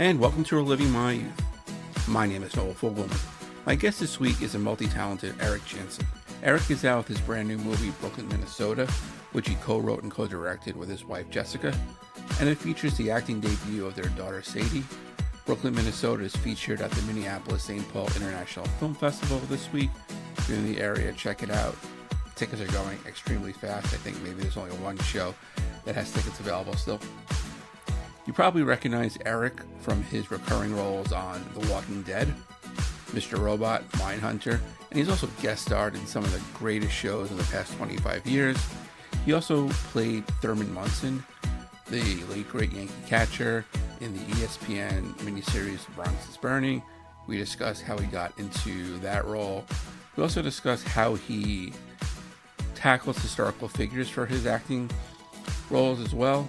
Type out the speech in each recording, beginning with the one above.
and welcome to Reliving My Youth. My name is Noel. My guest this week is a multi-talented Erik Jensen. Erik is out with his brand new movie, Brooklyn, Minnesota, which he co-wrote and co-directed with his wife, Jessica, and it features the acting debut of their daughter, Sadie. Brooklyn, Minnesota is featured at the Minneapolis-St. Paul International Film Festival this week. If you're in the area, check it out. Tickets are going extremely fast. I think maybe there's only one show that has tickets available still. You probably recognize Erik from his recurring roles on The Walking Dead, Mr. Robot, Mindhunter, and he's also guest starred in some of the greatest shows in the past 25 years. He also played Thurman Munson, the late great Yankee catcher, in the ESPN miniseries Bronx is Burning. We discuss how he got into that role. We also discuss how he tackles historical figures for his acting roles as well.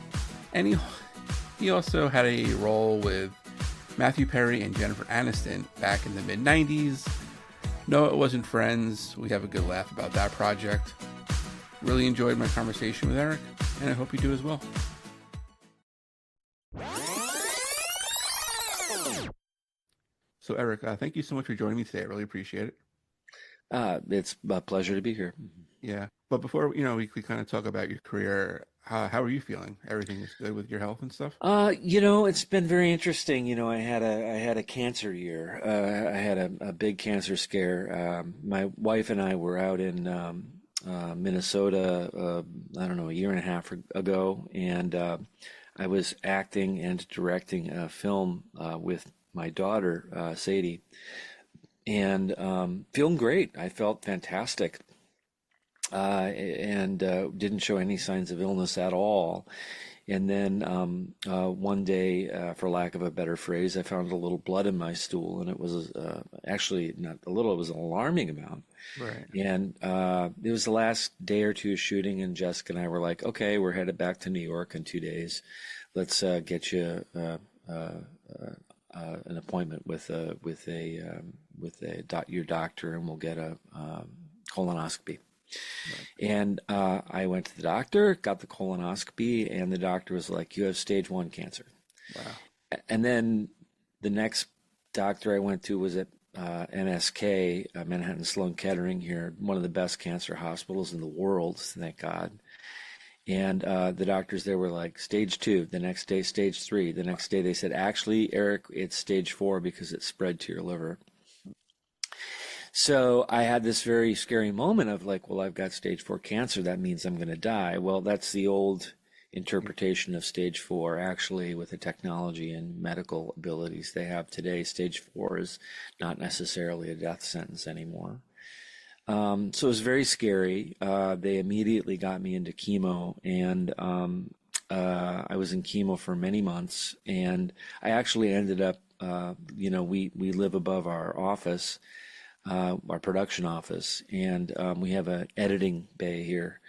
And he also had a role with Matthew Perry and Jennifer Aniston back in the mid-90s. No, it wasn't Friends. We have a good laugh about that project. Really enjoyed my conversation with Erik, and I hope you do as well. So Erik, thank you so much for joining me today. I really appreciate it. It's a pleasure to be here. Yeah, but before we kind of talk about your career, how are you feeling? Everything is good with your health and stuff? It's been very interesting. I had a cancer year. I had a big cancer scare. My wife and I were out in Minnesota, I don't know, a year and a half ago, and I was acting and directing a film with my daughter, Sadie, and feeling great. I felt fantastic. And didn't show any signs of illness at all. And then one day, for lack of a better phrase, I found a little blood in my stool, and it was actually not a little, it was an alarming amount. Right. And it was the last day or two of shooting, and Jessica and I were like, okay, we're headed back to New York in 2 days. Let's get you an appointment with your doctor, and we'll get a colonoscopy. Right. And I went to the doctor, got the colonoscopy, and the doctor was like, you have stage 1 cancer. Wow. And then the next doctor I went to was at MSK, Manhattan Sloan Kettering here, one of the best cancer hospitals in the world, thank God. And the doctors there were like, stage 2, the next day, stage 3. The next day they said, actually, Erik, it's stage 4 because it spread to your liver. So I had this very scary moment of like, well, I've got stage 4 cancer. That means I'm going to die. Well, that's the old interpretation of stage 4. Actually, with the technology and medical abilities they have today, stage 4 is not necessarily a death sentence anymore. So it was very scary. They immediately got me into chemo, and I was in chemo for many months. And I actually ended up, we live above our office. Our production office, and we have an editing bay here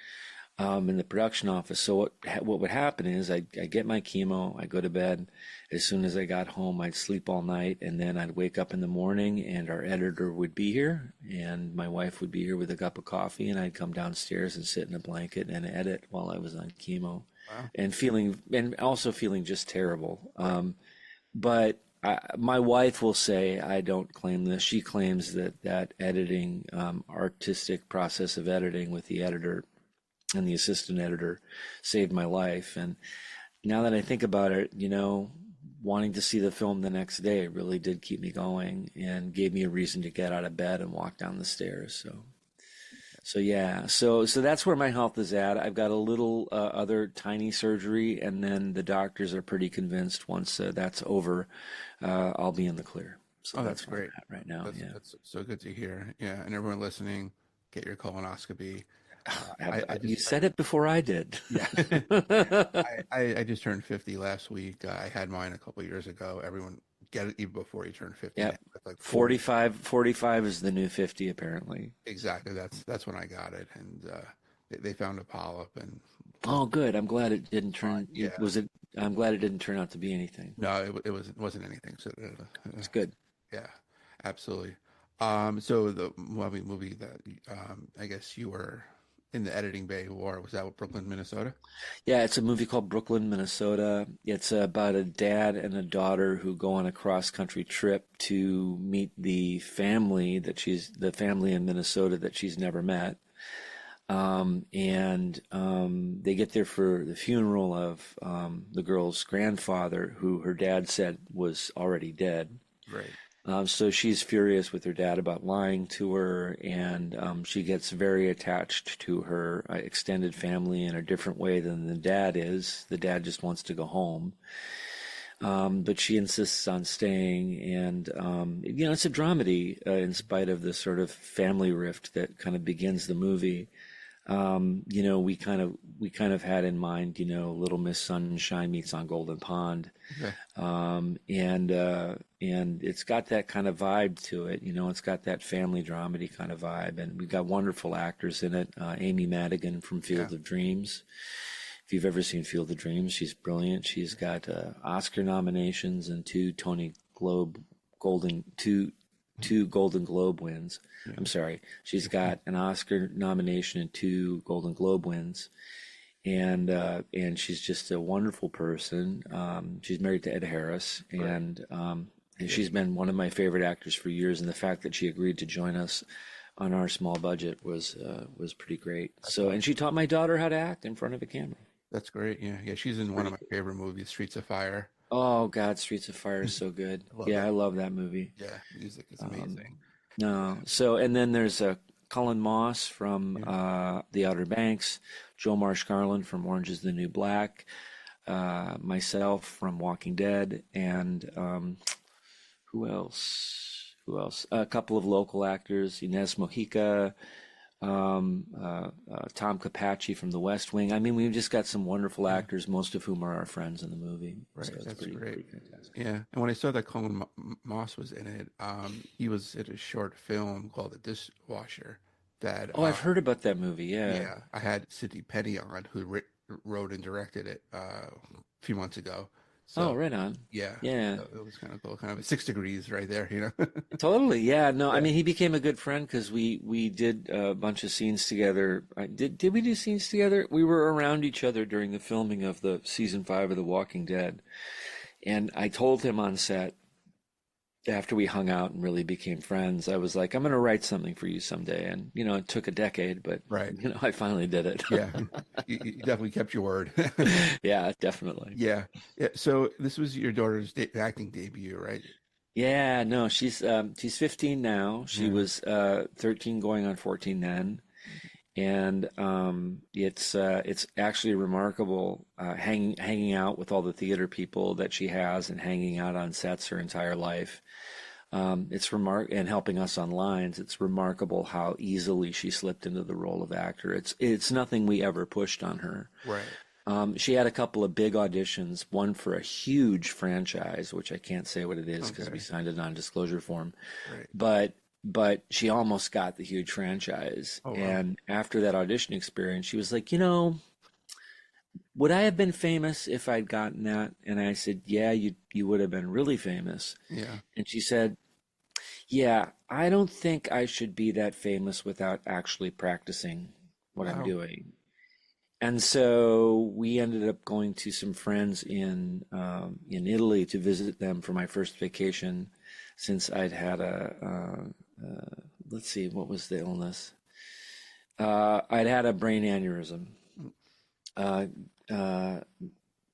in the production office. So what would happen is I get my chemo, I go to bed. As soon as I got home, I'd sleep all night, and then I'd wake up in the morning, and our editor would be here, and my wife would be here with a cup of coffee, and I'd come downstairs and sit in a blanket and edit while I was on chemo. Wow. And also feeling just terrible. But my wife will say, I don't claim this. She claims that editing, artistic process of editing with the editor and the assistant editor saved my life. And now that I think about it, wanting to see the film the next day really did keep me going and gave me a reason to get out of bed and walk down the stairs. So yeah, so that's where my health is at. I've got a little other tiny surgery, and then the doctors are pretty convinced once that's over, I'll be in the clear. So that's great. Right now. That's so good to hear. Yeah, and everyone listening, get your colonoscopy. You said it before I did. Yeah. I just turned 50 last week. I had mine a couple of years ago. Everyone get it even before you turn 50. Yeah. Like 45 is the new 50, apparently. Exactly. That's when I got it, and they found a polyp. And oh, good. I'm glad it didn't turn. Yeah. I'm glad it didn't turn out to be anything. No, it wasn't anything. So it's good. Yeah, absolutely. So the movie that I guess you were in the editing bay war. Was that with Brooklyn, Minnesota? Yeah, it's a movie called Brooklyn, Minnesota. It's about a dad and a daughter who go on a cross-country trip to meet the family in Minnesota that she's never met. They get there for the funeral of the girl's grandfather, who her dad said was already dead. Right. So she's furious with her dad about lying to her, and she gets very attached to her extended family in a different way than the dad is. The dad just wants to go home. But she insists on staying, and it's a dramedy in spite of the sort of family rift that kind of begins the movie. We kind of had in mind, Little Miss Sunshine meets on Golden Pond. Okay. And it's got that kind of vibe to it. It's got that family dramedy kind of vibe, and we've got wonderful actors in it. Amy Madigan from Field of Dreams. If you've ever seen Field of Dreams, she's brilliant. She's got Oscar nominations and two Golden Globe wins. I'm sorry. She's got an Oscar nomination and two Golden Globe wins. And she's just a wonderful person. She's married to Ed Harris, and she's been one of my favorite actors for years. And the fact that she agreed to join us on our small budget was pretty great. And she taught my daughter how to act in front of a camera. That's great. Yeah. Yeah. She's in one of my favorite movies, Streets of Fire. Oh God, Streets of Fire is so good. I love that movie. Yeah. Music is amazing. No. So, and then there's Cullen Moss from The Outer Banks, Joe Marsh Garland from Orange is the New Black, myself from Walking Dead, and who else? A couple of local actors, Inez Mojica, Tom Capacci from The West Wing. I mean, we've just got some wonderful actors, most of whom are our friends in the movie. Right, So it's that's pretty great. fantastic. Yeah, and when I saw that Colin Moss was in it, he was in a short film called The Dishwasher. That Oh, I've heard about that movie. Yeah. yeah, I had Sidney Penny on, who wrote and directed it a few months ago. Oh, So right on. yeah, Yeah. so it was kind of cool, kind of 6 degrees right there, Totally. Yeah. No, I Yeah. mean, he became a good friend because we did a bunch of scenes together. Did we do scenes together? We were around each other during the filming of the season 5 of The Walking Dead. And I told him on set, after we hung out and really became friends, I was like, I'm going to write something for you someday. And, it took a decade, but, Right. I finally did it. Yeah, you definitely kept your word. Yeah, definitely. Yeah, yeah. So this was your daughter's acting debut, right? Yeah, no, she's 15 now. She was 13 going on 14 then. And it's actually remarkable hanging out with all the theater people that she has and hanging out on sets her entire life. And helping us on lines. It's remarkable how easily she slipped into the role of actor. It's nothing we ever pushed on her. Right. She had a couple of big auditions, one for a huge franchise, which I can't say what it is because we signed a non-disclosure form. Right. But she almost got the huge franchise. Oh, wow. And after that audition experience, she was like, would I have been famous if I'd gotten that? And I said, yeah, you would have been really famous. Yeah. And she said, yeah, I don't think I should be that famous without actually practicing what I'm Wow. doing. And so we ended up going to some friends in Italy to visit them for my first vacation since I'd had let's see, what was the illness? I'd had a brain aneurysm. And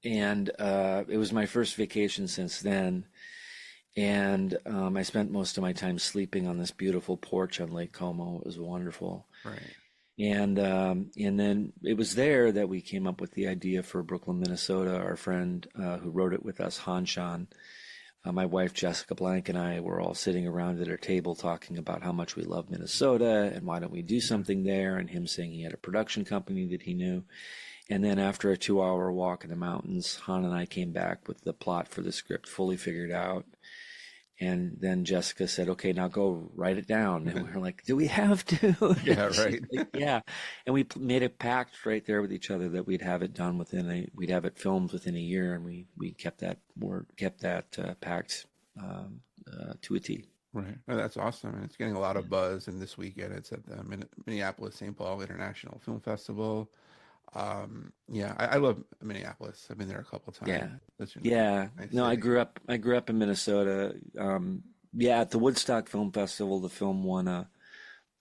it was my first vacation since then. And I spent most of my time sleeping on this beautiful porch on Lake Como. It was wonderful. Right. And then it was there that we came up with the idea for Brooklyn, Minnesota. Our friend who wrote it with us, Han Shan, my wife Jessica Blank, and I were all sitting around at our table talking about how much we love Minnesota and why don't we do something there, and him saying he had a production company that he knew. And then after a 2-hour walk in the mountains, Han and I came back with the plot for the script fully figured out. And then Jessica said, okay, now go write it down. And we were like, do we have to? Yeah, right. Like, yeah. And we made a pact right there with each other that we'd have it done we'd have it filmed within a year. And we kept that pact to a T. Right. Oh, that's awesome. And it's getting a lot of buzz. And this weekend, it's at the Minneapolis St. Paul International Film Festival. Yeah, I love Minneapolis. I've been there a couple times. Yeah. Such a Yeah. nice No, city. I grew up in Minnesota. Yeah, at the Woodstock Film Festival, the film won a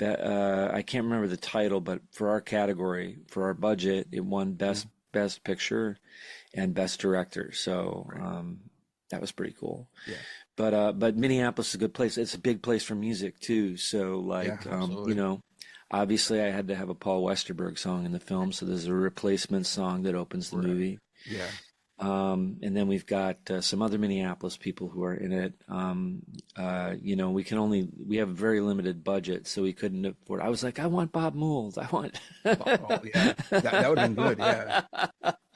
I can't remember the title, but for our category, for our budget, it won Yeah. best picture and best director. So, Right. that was pretty cool. Yeah. But Minneapolis is a good place. It's a big place for music too. So Yeah, like, absolutely. obviously I had to have a Paul Westerberg song in the film. So there's a replacement song that opens the Right. movie. Yeah. And then we've got some other Minneapolis people who are in it. We have a very limited budget, so we couldn't afford. I was like, I want Bob Mould. I want, Oh, yeah. That would have been good. Yeah.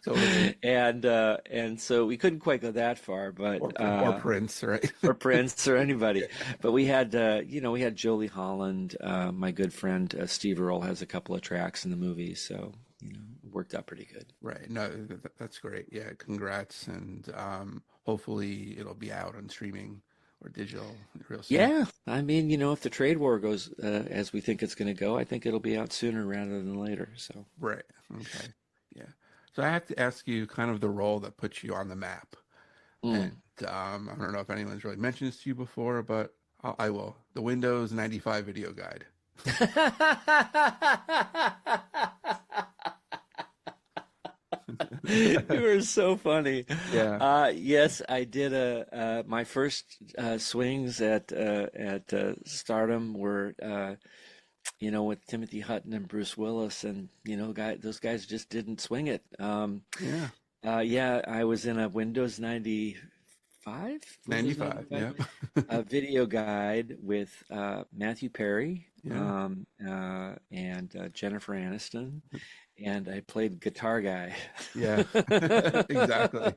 Totally. and so we couldn't quite go that far, but Or Prince, right? or Prince or anybody. Yeah. But we had Jolie Holland. My good friend Steve Earle has a couple of tracks in the movie, so it worked out pretty good. Right. No, that's great. Yeah. Congrats. And hopefully it'll be out on streaming or digital real soon. Yeah, I mean, if the trade war goes as we think it's going to go, I think it'll be out sooner rather than later. So, Right. Okay. Yeah. So I have to ask you kind of the role that puts you on the map. And mm. I don't know if anyone's really mentioned this to you before, but I will. The Windows 95 video guide. You were so funny. Yeah. Yes, I did my first swings at Stardom were with Timothy Hutton and Bruce Willis, and those guys just didn't swing it. Yeah. Yeah, I was in a Windows 95. 95 Yeah. video guide with Matthew Perry Yeah. and Jennifer Aniston, and I played guitar guy. Yeah. Exactly.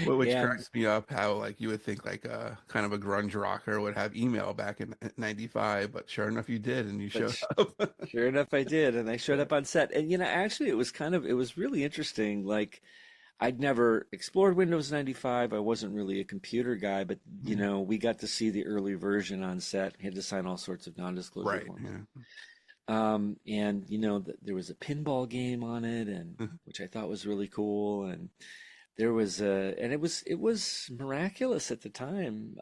Well, which Yeah, cracks me up how like you would think like a kind of a grunge rocker would have email back in 95, but sure enough you did and you but showed up. sure enough, I did, and I showed up on set. And actually, it was really interesting. Like, I'd never explored Windows 95. I wasn't really a computer guy, but Yeah. we got to see the early version on set. He had to sign all sorts of non-disclosure Right. forms. Yeah. And there was a pinball game on it, and which I thought was really cool. And it was miraculous at the time.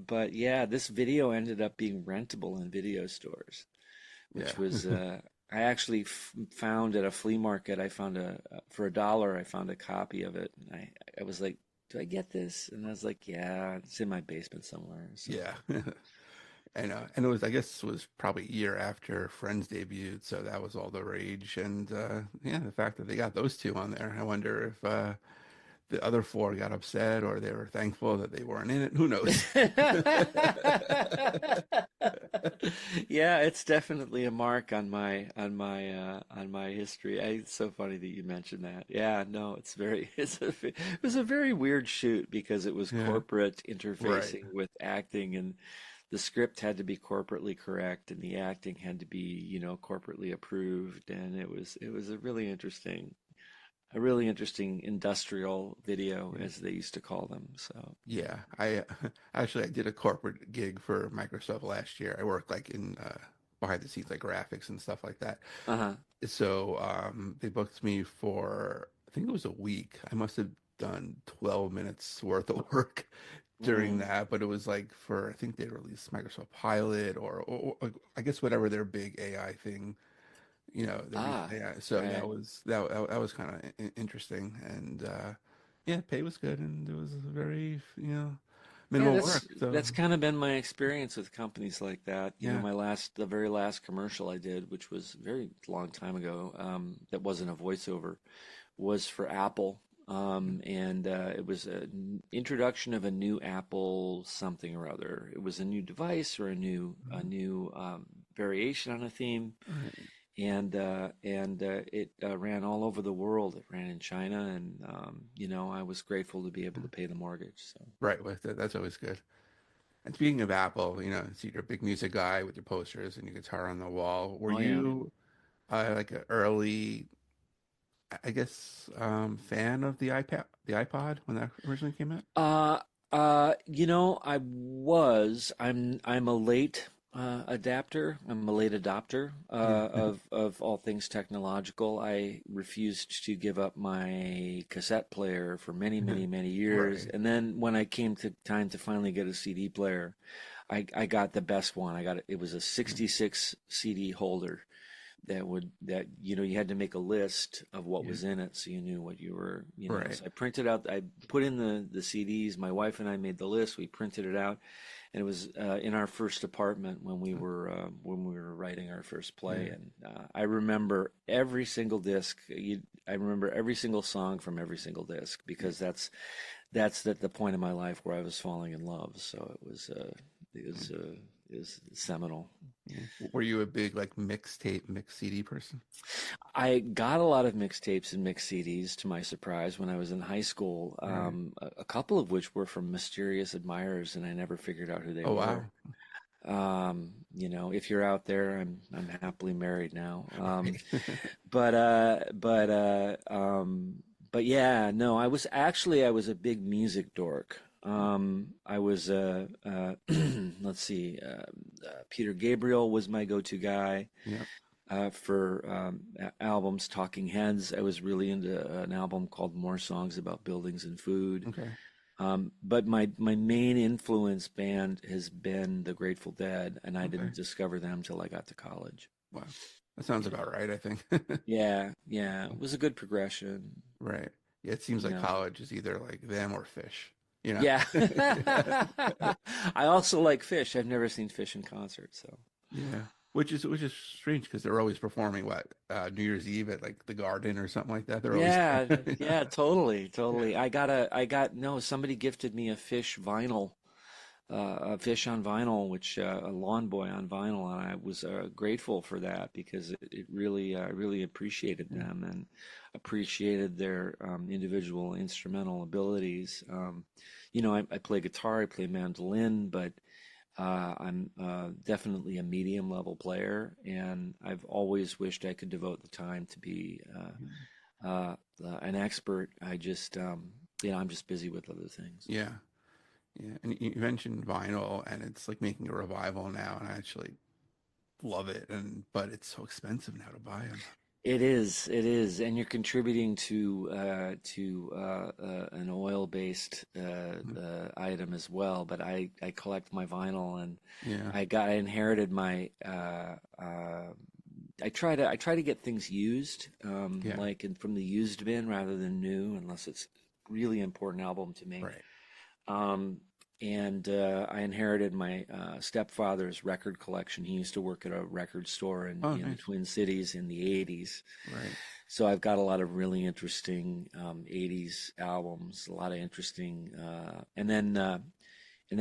But yeah, this video ended up being rentable in video stores, Yeah. which was I actually found at a flea market. I found for $1. I found a copy of it, and I was like, "Do I get this?" And I was like, "Yeah, it's in my basement somewhere." So Yeah. And it was, I guess, it was probably a year after Friends debuted, so that was all the rage. And yeah, the fact that they got those two on there, I wonder if the other four got upset or they were thankful that they weren't in it. Who knows? yeah, it's definitely a mark on my history. It's so funny that you mentioned that. Yeah, no, it was a very weird shoot because it was Yeah, corporate right. interfacing with acting, and the script had to be corporately correct and the acting had to be, corporately approved, and it was a really interesting industrial video, Yeah. as they used to call them. So, Yeah, I actually I did a corporate gig for Microsoft last year. I worked like in behind the scenes like graphics and stuff like that. uh-huh. So they booked me for I think it was a week. I must have done 12 minutes worth of work during Mm. that, but it was like for I think they released Microsoft Pilot or I guess whatever their big AI thing, their recent Ah, AI. So right. that was kind of interesting and yeah, pay was good and it was very, Yeah, minimal work. So that's kind of been my experience with companies like that. yeah. The very last commercial I did, which was a very long time ago, that wasn't a voiceover, was for Apple. And it was an introduction of a new Apple something or other. It was a new device or Mhm. variation on a theme, All right. and it ran all over the world. It ran in China, and I was grateful to be able to pay the mortgage. So. Right, with it. That's always good. And speaking of Apple, so you're a big music guy with your posters and your guitar on the wall. Were Oh yeah. you like an early, I guess, fan of the iPod when that originally came out? I'm a late adapter. I'm a late adopter Yeah. of all things technological. I refused to give up my cassette player for many, many, many years. Right. And then when I came to time to finally get a CD player, I got the best one. It was a 66 CD holder that you had to make a list of what Yeah. was in it so you knew what you were, Right. so I printed out, I put in the CDs. My wife and I made the list, we printed it out, and it was in our first apartment when we were writing our first play. Yeah. And I remember every single disc. I remember every single song from every single disc, Yeah. because that's the point in my life where I was falling in love. So it was seminal. Yeah. Were you a big like mixtape, mix CD person? I got a lot of mixtapes and mix CDs, to my surprise, when I was in high school. Right. A couple of which were from mysterious admirers, and I never figured out who they Oh were. wow. If you're out there, I'm happily married now. Right. But uh, but uh, um, but yeah, no, I was a big music dork. I was let's see, Peter Gabriel was my go-to guy Yeah. for albums. Talking Heads, I was really into an album called More Songs About Buildings and Food. Okay. But my main influence band has been the Grateful Dead, and I Okay. didn't discover them till I got to college. Wow. That sounds Yeah, about right, I think. yeah, it was a good progression, Right. Yeah, it seems you like know. college is either like them or fish, you know? Yeah. I also like Fish. I've never seen Fish in concert, so. Yeah. Which is strange because they're always performing what New Year's Eve at like the Garden or something like that. They're always Yeah, yeah. yeah, totally, totally. No, somebody gifted me a Fish vinyl, a Fish on vinyl, which a Lawn Boy on vinyl, and I was grateful for that, because it really, I really appreciated Yeah. them and appreciated their individual instrumental abilities. I play guitar, I play mandolin, but I'm definitely a medium level player, and I've always wished I could devote the time to be an expert. I'm just busy with other things. Yeah. Yeah. And you mentioned vinyl and it's like making a revival now and I actually love it and but it's so expensive now to buy them. It is, and you're contributing to an oil-based item as well. But I collect my vinyl, and Yeah. I inherited my I try to get things used, Yeah. from the used bin rather than new, unless it's a really important album to me. Right. Um, and I inherited my stepfather's record collection. He used to work at a record store Oh, in the nice. Twin Cities in the 80s. Right. So I've got a lot of really interesting 80s albums, a lot of interesting, and then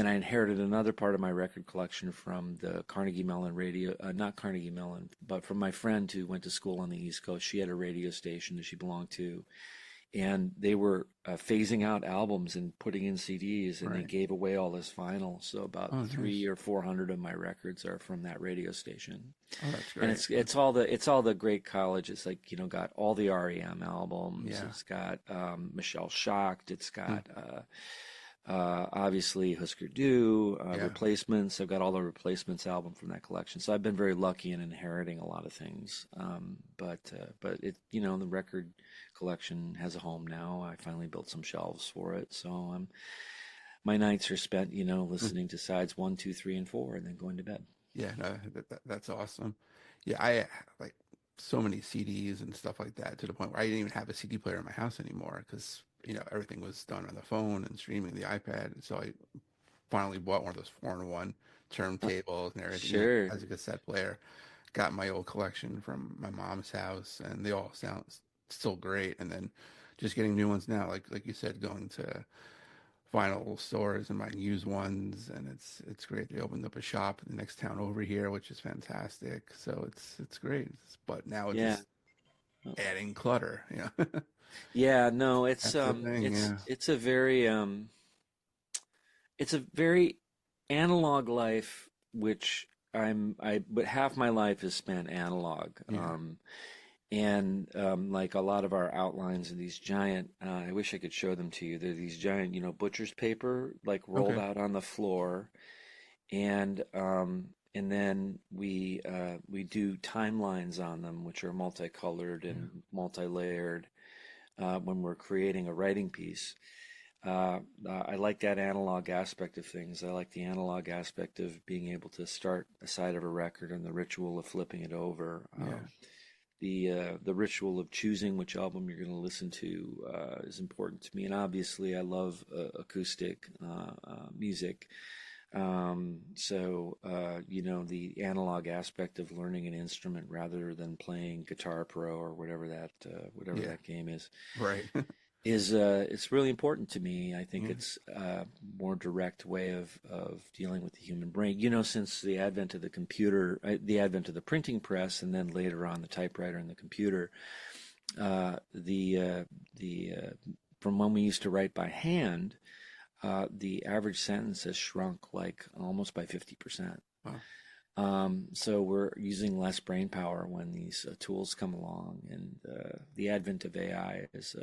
I inherited another part of my record collection from the Carnegie Mellon radio, not Carnegie Mellon, but from my friend who went to school on the East Coast. She had a radio station that she belonged to, and they were phasing out albums and putting in CDs, and they Right. gave away all this vinyl. So about Oh, three nice. or four hundred of my records are from that radio station, Oh, that's and great. it's all the great colleges, like, got all the REM albums. Yeah. It's got Michelle Shocked. It's Hmm. got obviously Husker Du, Yeah. Replacements. I've got all the Replacements album from that collection. So I've been very lucky in inheriting a lot of things. But the record collection has a home now. I finally built some shelves for it. So my nights are spent, listening to sides one, two, three, and four, and then going to bed. Yeah, no, that's awesome. Yeah, I like so many CDs and stuff like that to the point where I didn't even have a CD player in my house anymore because, everything was done on the phone and streaming the iPad. And so I finally bought one of those 4-in-1 turntables and everything, Sure. as a cassette player. Got my old collection from my mom's house and they all sound still great. And then just getting new ones now, like you said, going to vinyl stores and buying used ones, and it's great. They opened up a shop in the next town over here, which is fantastic. So it's great. But now it's Yeah. just adding clutter. Yeah. No, That's the thing. Yeah, it's a very analog life, which but half my life is spent analog. yeah, And like a lot of our outlines are these giant, I wish I could show them to you. They're these giant, butcher's paper, like rolled Okay. out on the floor. And then we do timelines on them, which are multicolored Yeah. and multi-layered when we're creating a writing piece. I like that analog aspect of things. I like the analog aspect of being able to start a side of a record and the ritual of flipping it over. Yeah. The ritual of choosing which album you're going to listen to is important to me. And obviously, I love acoustic music. The analog aspect of learning an instrument rather than playing Guitar Pro or whatever Yeah. that game Right. is it's really important to me. I think Yeah. it's a more direct way of dealing with the human brain. Since the advent of the computer, the advent of the printing press, and then later on the typewriter and the computer, the from when we used to write by hand, the average sentence has shrunk like almost by 50%. Wow. So we're using less brain power when these tools come along, and the advent of AI is,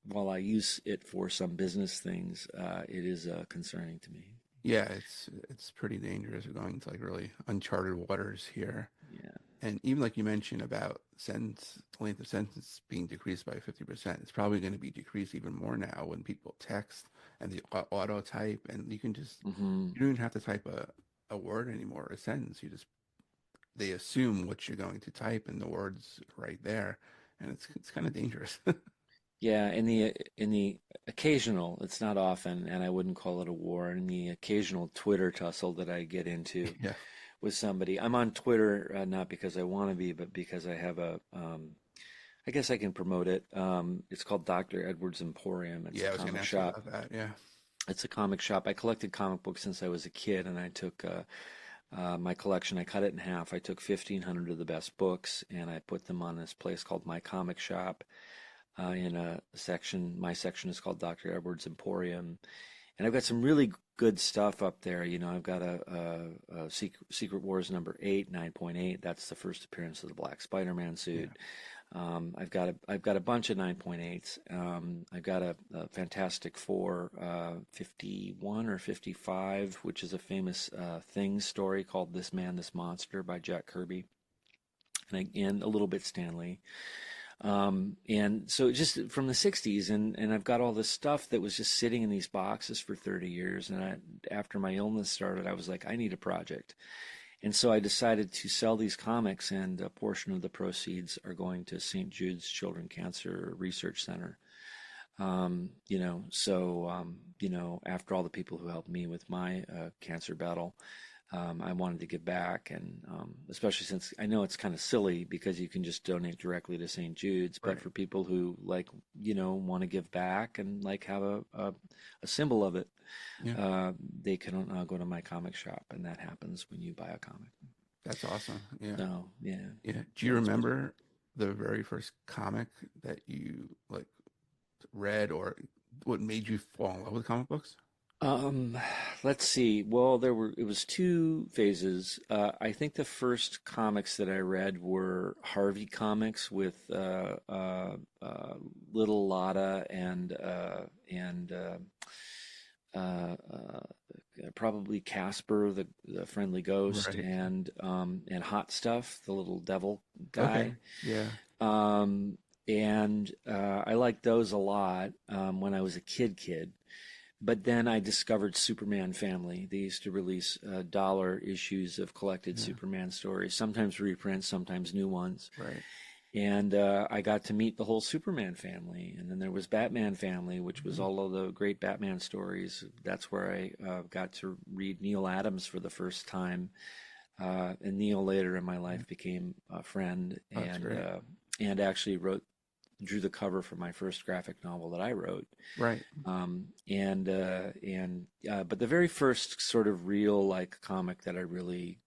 while I use it for some business things, it is concerning to me. Yeah, it's pretty dangerous. We're going to like really uncharted waters here. Yeah. And even like you mentioned about sentence length of sentence being decreased by 50%, it's probably going to be decreased even more now when people text and the auto type, and you can just Hmm. you don't even have to type a word anymore, a sentence. They assume what you're going to type and the words right there, and it's kind of dangerous. Yeah, in the occasional, it's not often, and I wouldn't call it a war. In the occasional Twitter tussle that I get into Yeah. with somebody, I'm on Twitter not because I want to be, but because I have I guess I can promote it. It's called Dr. Edwards Emporium. It's a Yeah, I was going to comic ask you shop. about that. Yeah. It's a comic shop. I collected comic books since I was a kid, and I took my collection. I cut it in half. I took 1,500 of the best books, and I put them on this place called My Comic Shop. In a section, my section is called Dr. Edwards Emporium, and I've got some really good stuff up there. I've got a Secret Wars #8, 9.8. That's the first appearance of the Black Spider-Man Yeah. suit. I've got a bunch of 9.8s. I've got a Fantastic Four 51 or 55, which is a famous Things story called This Man, This Monster by Jack Kirby, and a little bit Stan Lee. And so just from the 60s, and I've got all this stuff that was just sitting in these boxes for 30 years. And after my illness started, I was like, I need a project. And so I decided to sell these comics, and a portion of the proceeds are going to St. Jude's Children's Cancer Research Center. After all the people who helped me with my cancer battle, I wanted to give back, and especially since I know it's kind of silly because you can just donate directly to St. Jude's, but Right. for people who want to give back and like have a symbol of it, Yeah. they can go to my comic shop, and that happens when you buy a comic. That's awesome. Yeah. So yeah, Yeah. Do you so it's pretty. remember the very first comic that you like read, or what made you fall in love with comic books? Um, let's see. Well, it was two phases. I think the first comics that I read were Harvey comics with Little Lotta and probably Casper, the friendly ghost, Right. and Hot Stuff, the little devil Okay. guy. Yeah. I liked those a lot when I was a kid. But then I discovered Superman Family. They used to release dollar issues of collected Yeah. Superman stories, sometimes reprints, sometimes new ones. Right. And I got to meet the whole Superman family. And then there was Batman Family, which was Mhm. all of the great Batman stories. That's where I got to read Neil Adams for the first time. And Neil later in my Yeah. life became a friend, Oh, that's great. and actually drew the cover for my first graphic novel that I wrote. Right. But the very first sort of real like comic that I really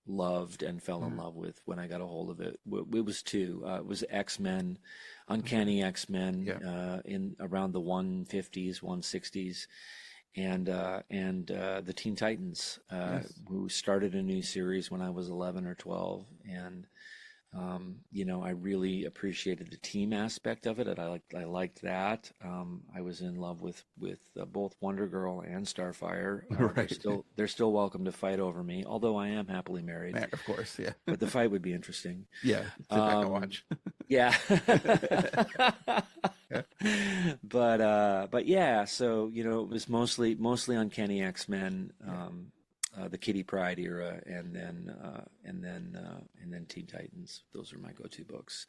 loved and fell in Yeah. love with when I got a hold of it, it was two. It was X-Men, Okay. Uncanny X-Men, Yeah. in around the 150s, 160s, and the Teen Titans, Yes. who started a new series when I was 11 or 12, and I really appreciated the team aspect of it, and I liked that. I was in love with both Wonder Girl and Starfire. Right. They're still welcome to fight over me, although I am happily married. Man, of course, yeah. But the fight would be interesting. Yeah, sit back and Um, watch. yeah. Yeah. But yeah, so it was mostly Uncanny X-Men, Yeah. the Kitty Pryde era, and then Teen Titans. Those are my go-to books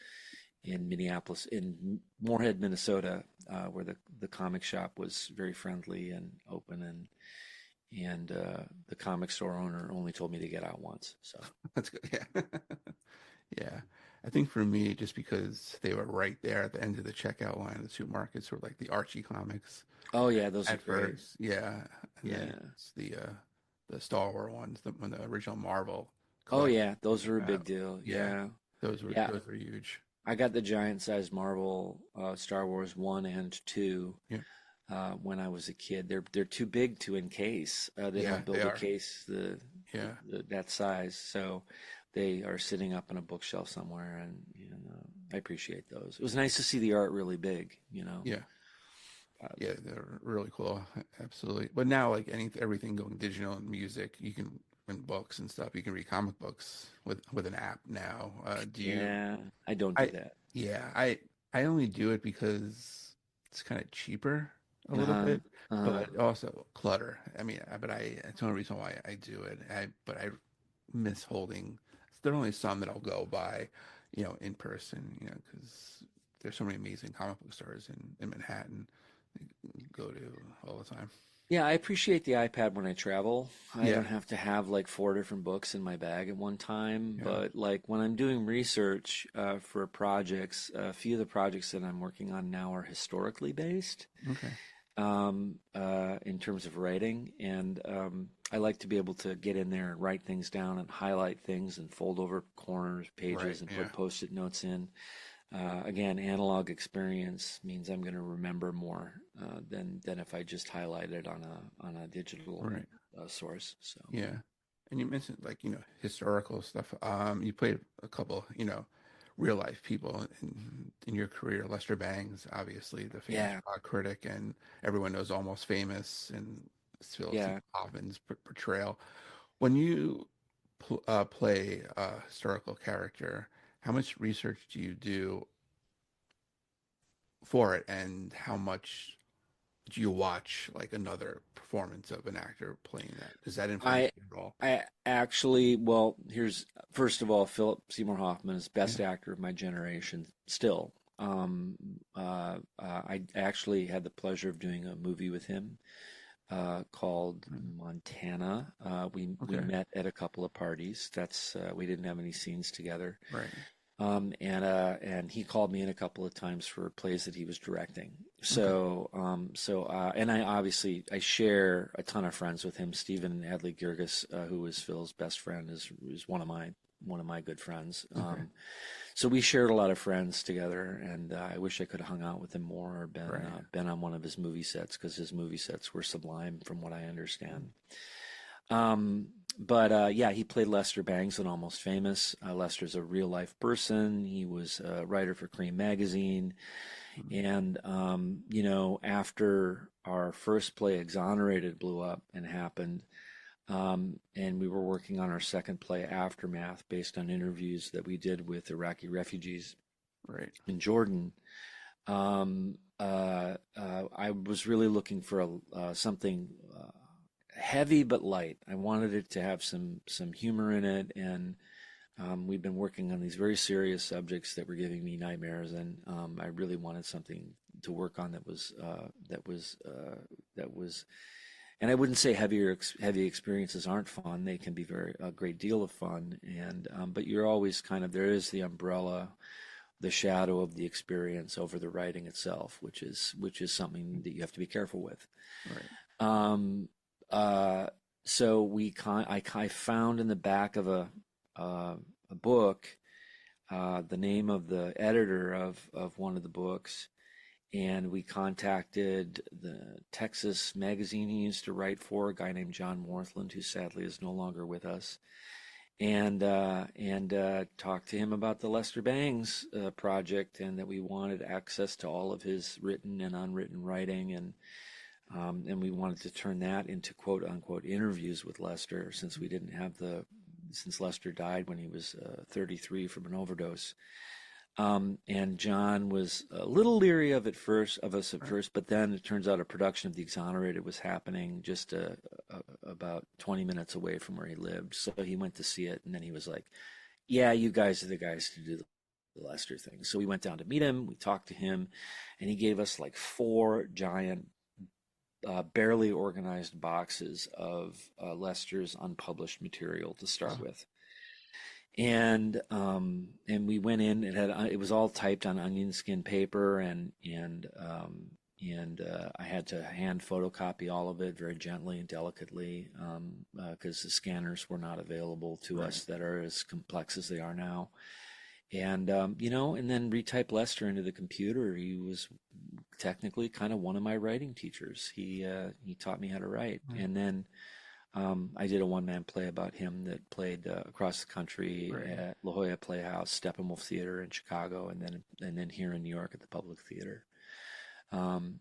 in Minneapolis, in Moorhead, Minnesota, where the comic shop was very friendly and open, and the comic store owner only told me to get out once. So That's good. Yeah. Yeah. I think for me, just because they were right there at the end of the checkout line, the two markets were like the Archie comics oh yeah, those are at great. first. Yeah. And then Yeah. it's the Star Wars ones, when the original Marvel Oh collection yeah, those came are a big out. deal. Yeah. Yeah. Those were Yeah. those were huge. I got the giant-sized Marvel Star Wars 1 and 2 Yeah. when I was a kid. They're too big to encase. They Yeah, don't they build a are. case Yeah. that size, so they are sitting up on a bookshelf somewhere, and I appreciate those. It was nice to see the art really big, you know. Yeah. Uh, Yeah, they're really cool. Absolutely. But now, like everything going digital and music, you can and books and stuff. You can read comic books with an app now. Do you? yeah, I don't do I that. Yeah, I only do it because it's kind of cheaper a little Uh-huh. bit, Uh-huh. but also clutter. I mean, it's the only reason why I do it. But I miss holding. There are only some that I'll go by, in person, because there's so many amazing comic book stores in Manhattan. Go to all the time. Yeah, I appreciate the iPad when I travel. I Yeah, don't have to have like four different books in my bag at one time. yeah. But like when I'm doing research for projects, a few of the projects that I'm working on now are historically based Okay. in terms of writing. And I like to be able to get in there and write things down and highlight things and fold over corners, Right. pages, and Yeah. put post-it notes in. Again, analog experience means I'm going to remember more than if I just highlight it on a digital Right. source. So Yeah. And you mentioned, like, historical stuff. You played a couple, real life people in your career. Lester Bangs, obviously the famous yeah, rock critic, and everyone knows Almost Famous and Philip yeah. Seymour Hoffman's portrayal. When you play a historical character, how much research do you do for it, and how much do you watch like another performance of an actor playing that? Does that influence I you at all? I actually, well, here's first of all, Philip Seymour Hoffman is Yeah. best actor of my generation still. I actually had the pleasure of doing a movie with him called Mm. Montana. We Okay. met at a couple of parties. That's we didn't have any scenes together. Right. And he called me in a couple of times for plays that he was directing. Okay. And I share a ton of friends with him. Stephen Hadley Girgis, who is Phil's best friend, is one of my good friends. Okay. So we shared a lot of friends together, and I wish I could have hung out with him more or Right. been on one of his movie sets because his movie sets were sublime, from what I understand. Um, but yeah, he played Lester Bangs in Almost Famous. Lester's a real life person. He was a writer for Cream magazine, Mm. and after our first play, Exonerated, blew up and happened, and we were working on our second play, Aftermath, based on interviews that we did with Iraqi refugees Right. in Jordan. I was really looking for something heavy but light. I wanted it to have some humor in it, and we've been working on these very serious subjects that were giving me nightmares, and I really wanted something to work on that was. And I wouldn't say heavy experiences aren't fun. They can be a great deal of fun, and but you're always there is the umbrella, the shadow of the experience over the writing itself, which is something that you have to be careful with. Right. Um, uh, so I found in the back of a book the name of the editor of one of the books, and we contacted the Texas magazine he used to write for, a guy named John Morthland, who sadly is no longer with us. and talked to him about the Lester Bangs project, and that we wanted access to all of his written and unwritten writing, and we wanted to turn that into quote unquote interviews with Lester, since Lester died when he was 33 from an overdose. And John was a little leery of us at Right. first, but then it turns out a production of The Exonerated was happening just about 20 minutes away from where he lived. So he went to see it, and then he was like, "Yeah, you guys are the guys to do the Lester thing." So we went down to meet him. We talked to him, and he gave us like four giant, barely organized boxes of Lester's unpublished material to start Wow. with. And we went in. It was all typed on onion skin paper, and I had to hand photocopy all of it very gently and delicately, because the scanners were not available to Right. us that are as complex as they are now. And then retype Lester into the computer. He was technically kind of one of my writing teachers. He taught me how to write, Right. and then. I did a one-man play about him that played across the country Right. at La Jolla Playhouse, Steppenwolf Theater in Chicago, and then here in New York at the Public Theater. And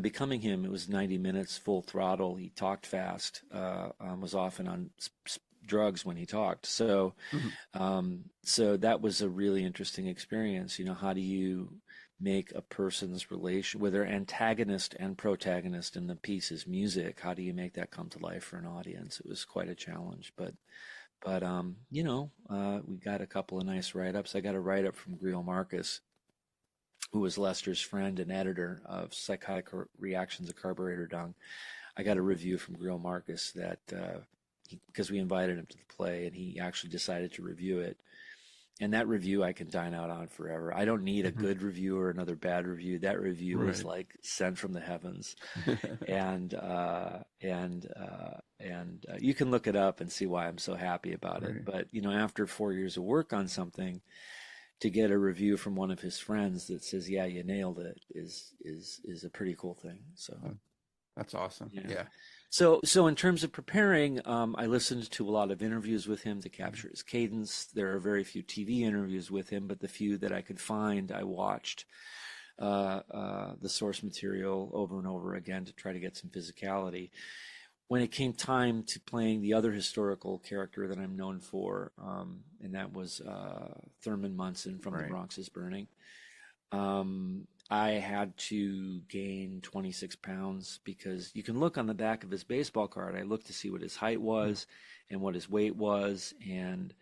becoming him, it was 90 minutes full throttle. He talked fast, was often on drugs when he talked. Mhm. So that was a really interesting experience. How do you make a person's relation, whether antagonist and protagonist in the piece is music, how do you make that come to life for an audience? It was quite a challenge, but we got a couple of nice write-ups. I got a write-up from Griot Marcus, who was Lester's friend and editor of Psychotic Reactions of Carburetor Dung. I got a review from Griot Marcus that because we invited him to the play, and he actually decided to review it. And that review I can dine out on forever. I don't need a Mhm. good review or another bad review. That review is Right. like sent from the heavens, and you can look it up and see why I'm so happy about it. Right. But after 4 years of work on something, to get a review from one of his friends that says, "Yeah, you nailed it," is a pretty cool thing. So. Uh, That's awesome. Yeah. Yeah. So in terms of preparing, I listened to a lot of interviews with him to Mhm. capture his cadence. There are very few TV interviews with him, but the few that I could find, I watched the source material over and over again to try to get some physicality. When it came time to playing the other historical character that I'm known for, and that was Thurman Munson from The Right. Bronx is Burning, I had to gain 26 pounds because you can look on the back of his baseball card. I looked to see what his height Yeah. was and what his weight was, and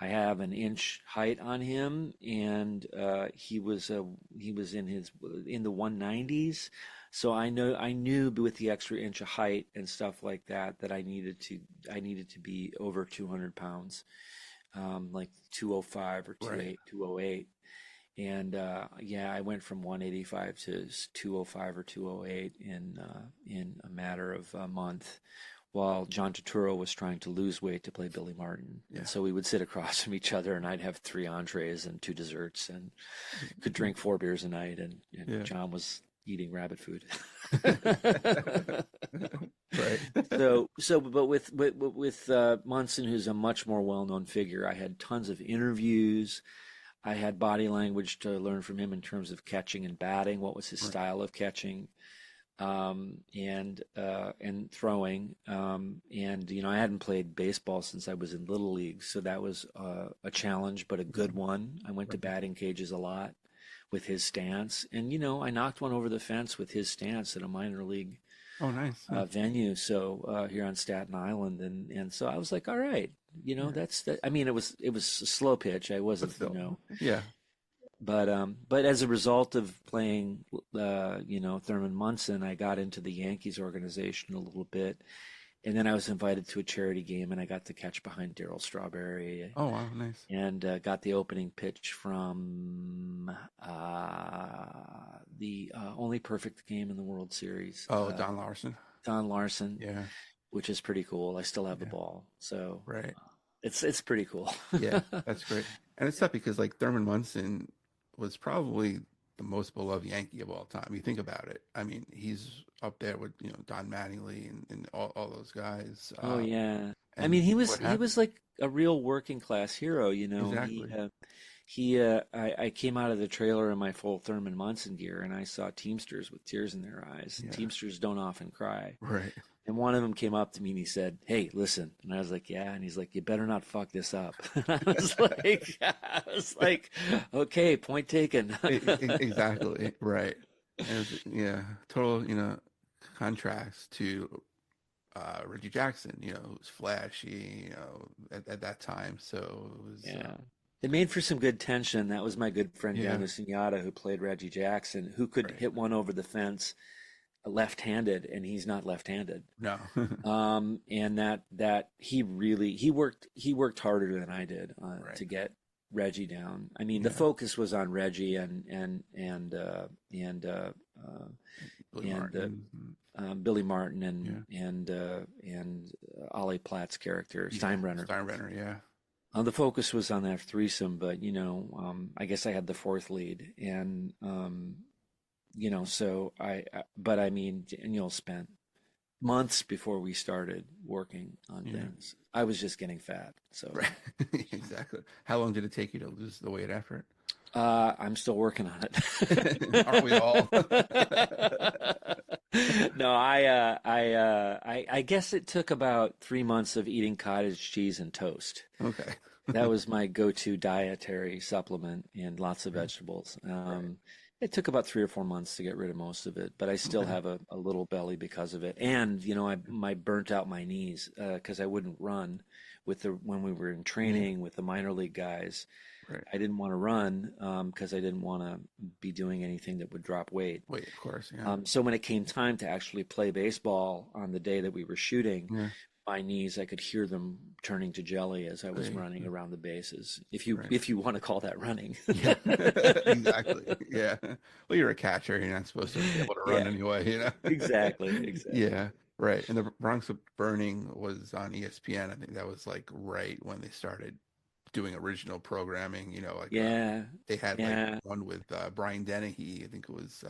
I have an inch height on him, and he was in the 190s. So I knew with the extra inch of height and stuff like that that I needed to be over 200 pounds, like 205 or Right. 208. And yeah, I went from 185 to 205 or 208 in a matter of a month, while John Turturro was trying to lose weight to play Billy Martin. And Yeah. so we would sit across from each other, and I'd have three entrees and two desserts, and could drink four beers a night. And Yeah. John was eating rabbit food. Right. But with Munson, who's a much more well-known figure, I had tons of interviews. I had body language to learn from him in terms of catching and batting. What was his Right. style of catching, and throwing? And I hadn't played baseball since I was in Little League, so that was a challenge, but a good Mhm. one. I went to Right. batting cages a lot with his stance, and I knocked one over the fence with his stance at a minor league Oh, nice. Yeah. venue, so here on Staten Island, and so I was like, all right, Yeah. that's that. I mean, it was a slow pitch. I But wasn't, still. Yeah. but as a result of playing, Thurman Munson, I got into the Yankees organization a little bit, and then I was invited to a charity game, and I got to catch behind Darryl Strawberry, Oh, wow. Nice. and got the opening pitch from the only perfect game in the World Series, Oh, Don Larson. Don Larson, Yeah. which is pretty cool. I still have the Yeah. ball, so Right. it's pretty cool. Yeah. That's great. And it's tough because like Thurman Munson was probably the most beloved Yankee of all time. You think about it. I mean, he's up there with, Don Mattingly and all those guys. Oh yeah, I mean, And what he happened? was like a real working class hero, you know. Exactly. I came out of the trailer in my full Thurman Munson gear, and I saw Teamsters with tears in their eyes. And Yeah. Teamsters don't often cry. Right. And one of them came up to me and he said, "Hey, listen." And I was like, "Yeah." And he's like, "You better not fuck this up." And I was like, "Okay, point taken." Exactly. Right. And it was, yeah, total, contrast to Reggie Jackson, who's flashy, at that time. So it was, Yeah. It made for some good tension. That was my good friend yeah, Daniel Sunyata, who played Reggie Jackson, who could right. hit one over the fence left-handed, and he's not left-handed. No, And that he worked harder than I did right. to get Reggie down. I mean, the Yeah. focus was on Reggie Billy and Martin. Billy Martin Yeah. and Ollie Platt's character Yeah. Steinbrenner. Steinbrenner. Yeah. The focus was on that threesome, but I guess I had the fourth lead, and so but I mean, Daniel spent months before we started working on Yeah. things. I was just getting fat, so Right. Exactly. How long did it take you to lose the weight after I'm still working on it? Aren't we all? it. No, I guess it took about 3 months of eating cottage cheese and toast. Okay. That was my go-to dietary supplement and lots of Right. vegetables. Right. It took about 3 or 4 months to get rid of most of it, but I still Okay. have a little belly because of it. And, I burnt out my knees because I wouldn't run when we were in Yeah. training with the minor league guys. Right. I didn't want to run because I didn't want to be doing anything that would drop weight. Wait, of course. Yeah. So when it came time to actually play baseball on the day that we were shooting, Yeah. my knees, I could hear them turning to jelly as I was Right. running around the bases. Right. If you want to call that running. Yeah. Exactly. Yeah. Well, you're a catcher. You're not supposed to be able to run Yeah, anyway. exactly, exactly. Yeah. Right. And the Bronx Burning was on ESPN. I think that was like right when they started doing original programming, like Yeah, they had like yeah, one with Brian Dennehy. I think it was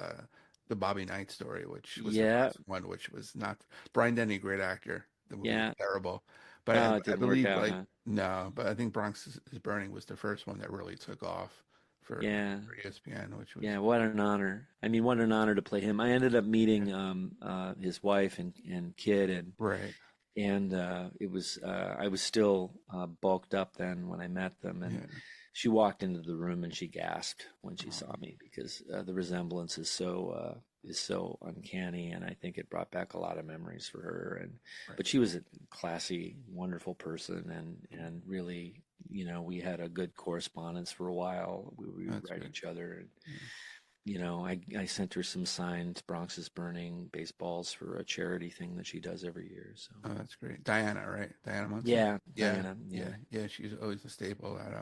the Bobby Knight story, which was the yeah, first one, which was not Brian Dennehy, great actor. The movie was yeah. terrible, but Oh, it I didn't work believe out, like huh? no, but I think Bronx is Burning was the first one that really took off Yeah, for ESPN, which yeah. was What an honor. I mean, what an honor to play him. I ended up yeah, meeting his wife and kid, right. and it was I was still bulked up then when I met them, and Yeah, she walked into the room and she gasped when she saw um, me because the resemblance is so uncanny, and I think it brought back a lot of memories for her. And right. but she was a classy, wonderful person, and really, we had a good correspondence for a while. We would That's write good. each other, and Yeah. I sent her some signed Bronx is Burning baseballs for a charity thing that she does every year. So Oh, that's great. Diana, right? Diana Munson. yeah, Yeah, Diana, yeah. yeah. She's always a staple at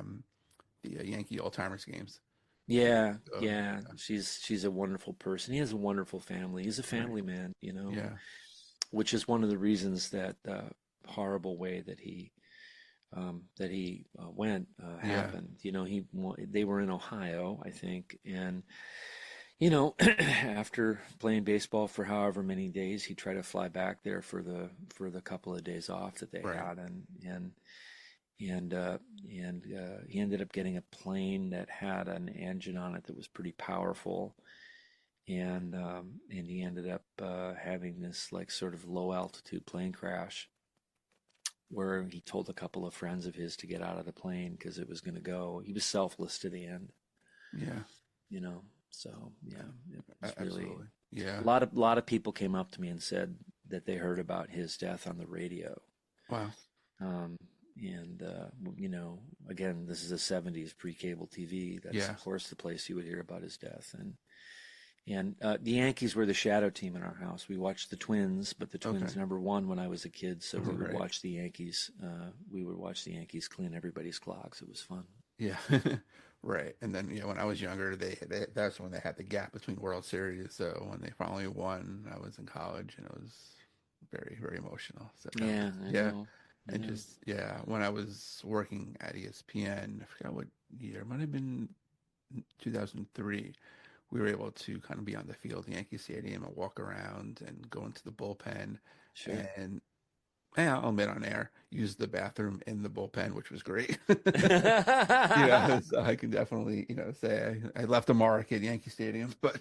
the Yankee All-Timers games. Yeah, So yeah, she's a wonderful person. He has a wonderful family. He's a right. family man, Yeah, which is one of the reasons that horrible way that he went yeah, happened. They were in Ohio, I think, and after playing baseball for however many days, he tried to fly back there for the couple of days off that they right. had, he ended up getting a plane that had an engine on it that was pretty powerful, and he ended up having this like sort of low altitude plane crash where he told a couple of friends of his to get out of the plane because it was going to go. He was selfless to the end, Yeah, you know. So yeah, it was really absolutely. Yeah. lot of people came up to me and said that they heard about his death on the radio. Wow. Um, and again, this is the '70s, pre-cable TV. That's Yeah. of course the place you would hear about his death. And the Yankees were the shadow team in our house. We watched the Twins, but the Twins Okay. never won when I was a kid, so we would Right. watch the Yankees. We would watch the Yankees clean everybody's clocks. It was fun. Yeah. Right. And then, when I was younger, that's when they had the gap between World Series. So when they finally won, I was in college and it was very, very emotional. So that Yeah, was, I yeah. know. And Yeah, just, yeah, when I was working at ESPN, I forgot what year, it might have been 2003. We were able to kind of be on the field, Yankee Stadium, and walk around and go into the bullpen. sure. And Yeah, I'll admit on air, used the bathroom in the bullpen, which was great. Yeah, So I can definitely, say I left a mark at Yankee Stadium, but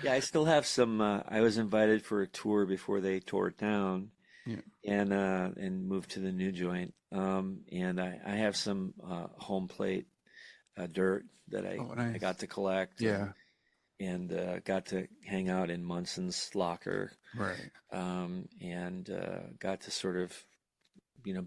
I still have some. I was invited for a tour before they tore it down, yeah. and moved to the new joint. And I have some home plate dirt that Oh, I got nice. to collect, Yeah, and got to hang out in Munson's locker, right. and got to sort of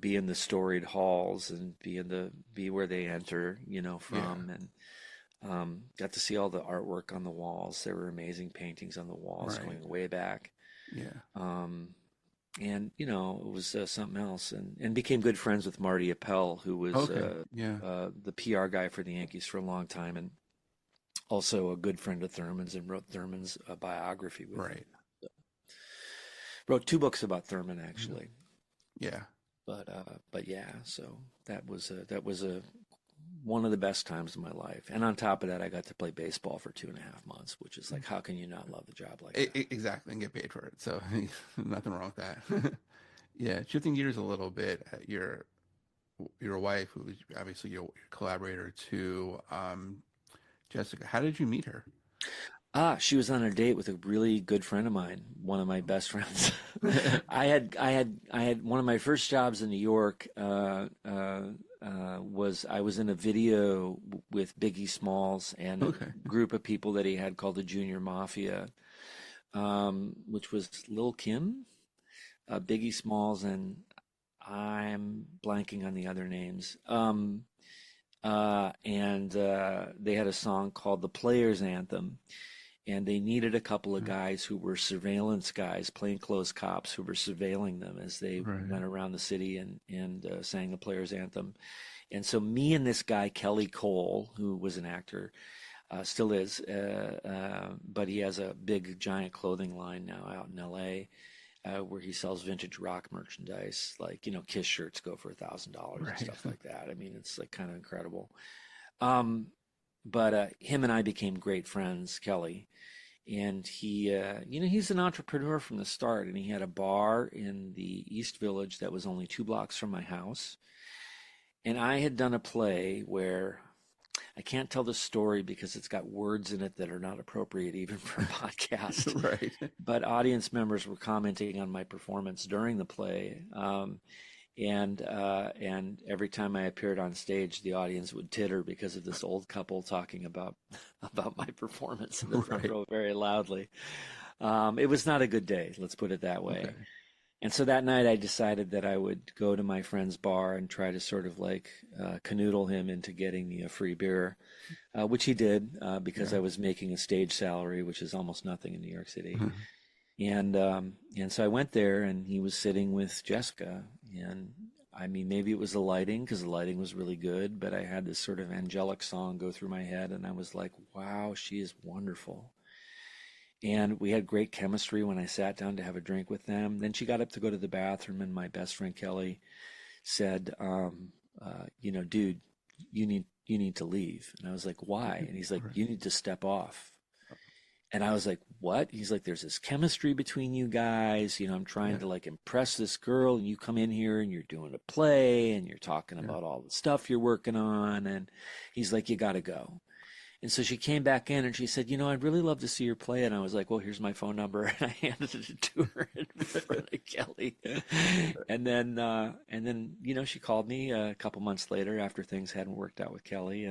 be in the storied halls and be where they enter Yeah, from, and got to see all the artwork on the walls. There were amazing paintings on the walls right. going way back. Yeah. Um, and it was something else, and became good friends with Marty Appel, who was Okay. Yeah. the PR guy for the Yankees for a long time, and also a good friend of Thurman's, and wrote Thurman's biography with him. Right. Wrote two books about Thurman Yeah. actually, Yeah. but yeah, so that was a one of the best times of my life. And on top of that, I got to play baseball for 2.5 months, which is like, how can you not love a job like that? Exactly, and get paid for it. So nothing wrong with that. Yeah. Shifting gears a little bit, your wife, who is obviously your collaborator too, Jessica. How did you meet her? She was on a date with a really good friend of mine, one of my best friends. I had one of my first jobs in New York. Was I was in a video with Biggie Smalls and a Okay. group of people that he had called the Junior Mafia, which was Lil Kim, Biggie Smalls, and I'm blanking on the other names. And they had a song called the Players Anthem, and they needed a couple of guys who were surveillance guys, plainclothes cops who were surveilling them as they Right. went around the city and sang the Players Anthem. And so me and this guy Kelly Cole, who was an actor, still is, but he has a big giant clothing line now out in L.A. Where he sells vintage rock merchandise, like Kiss shirts go for $1,000 and Right. stuff like that. I mean, it's like kind of incredible. Um, but him and I became great friends, Kelly, and he's an entrepreneur from the start, and he had a bar in the East Village that was only 2 blocks from my house. And I had done a play where I can't tell the story because it's got words in it that are not appropriate even for a podcast. Right. But audience members were commenting on my performance during the play, and every time I appeared on stage, the audience would titter because of this old couple talking about about my performance in the front Right. row very loudly. It was not a good day, let's put it that way. Okay. And so that night I decided that I would go to my friend's bar and try to sort of like canoodle him into getting me a free beer, which he did because Yeah. I was making a stage salary, which is almost nothing in New York City. And so I went there, and he was sitting with Jessica. And I mean, maybe it was the lighting, because the lighting was really good, but I had this sort of angelic song go through my head, and I was like, wow, she is wonderful. And we had great chemistry when I sat down to have a drink with them. Then she got up to go to the bathroom, and my best friend Kelly said, dude, you need to leave. And I was like, why? And he's like, Right. you need to step off. And I was like, what? He's like, there's this chemistry between you guys. I'm trying Yeah. to like impress this girl, and you come in here and you're doing a play and you're talking Yeah. about all the stuff you're working on. And he's like, you got to go. And so she came back in and she said, I'd really love to see your play. And I was like, well, here's my phone number. And I handed it to her in front of Kelly. And then, she called me a couple months later after things hadn't worked out with Kelly.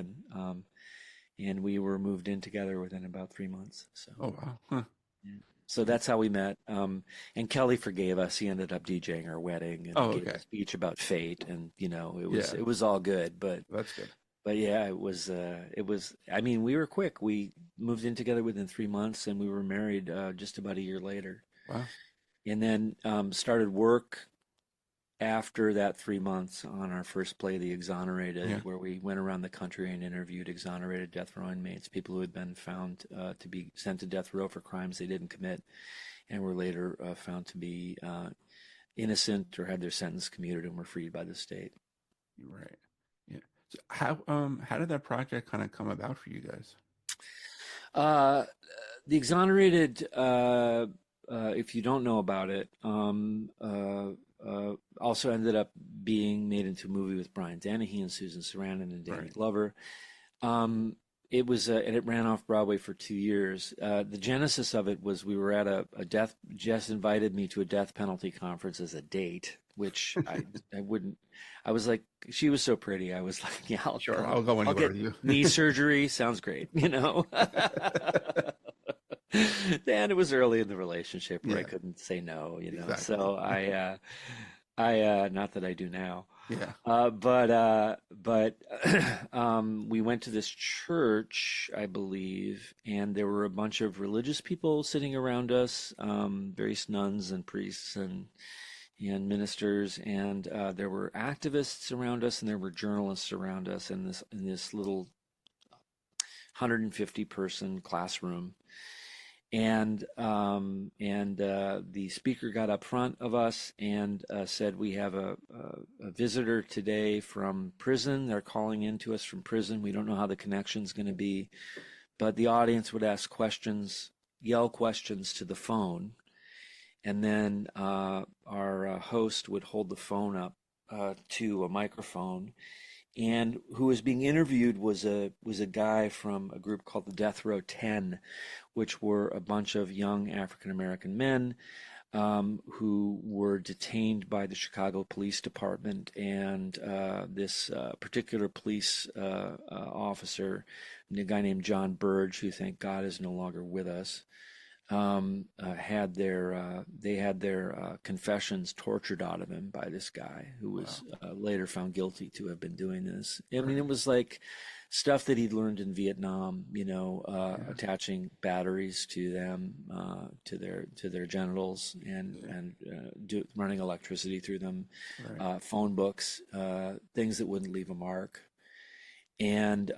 And we were moved in together within about 3 months. So, Oh wow. Huh. yeah. So that's how we met. And Kelly forgave us. He ended up DJing our wedding and Oh, gave a okay. speech about fate. And, it was Yeah. it was all good. That's good. But yeah, it was, I mean, we were quick. We moved in together within 3 months, and we were married just about a year later. Wow. And then started work after that 3 months on our first play, The Yeah. Exonerated, where we went around the country and interviewed exonerated death row inmates, people who had been found to be sent to death row for crimes they didn't commit, and were later found to be innocent or had their sentence commuted and were freed by the state. You're right. Yeah. So how did that project kind of come about for you guys? Uh, the Exonerated, if you don't know about it, also ended up being made into a movie with Brian Dennehy and Susan Sarandon and Danny Right. Glover. It was, and it ran off Broadway for 2 years. The genesis of it was we were at a death. Jess invited me to a death penalty conference as a date, which I wouldn't. I was like, she was so pretty. I was like, yeah, Sure, I'll go I'll anywhere get with you. knee surgery. Sounds great, you know. And it was early in the relationship where I Yeah, couldn't say no, you know. exactly. So not that I do now. Yeah. But we went to this church, I believe, and there were a bunch of religious people sitting around us, various nuns and priests and ministers, and there were activists around us, and there were journalists around us in this little 150 person classroom. And the speaker got up front of us and said, "We have a visitor today from prison. They're calling in to us from prison. We don't know how the connection's going to be, but the audience would ask questions, yell questions to the phone, and then our host would hold the phone up to a microphone." And who was being interviewed was a guy from a group called the Death Row 10, which were a bunch of young African American men who were detained by the Chicago Police Department, and this particular police officer, a guy named John Burge, who thank God is no longer with us, they had their confessions tortured out of him by this guy who was later found guilty to have been doing this. I mean, it was like stuff that he'd learned in Vietnam, you know, attaching batteries to them, to their genitals, and running electricity through them, Right. phone books, things that wouldn't leave a mark. And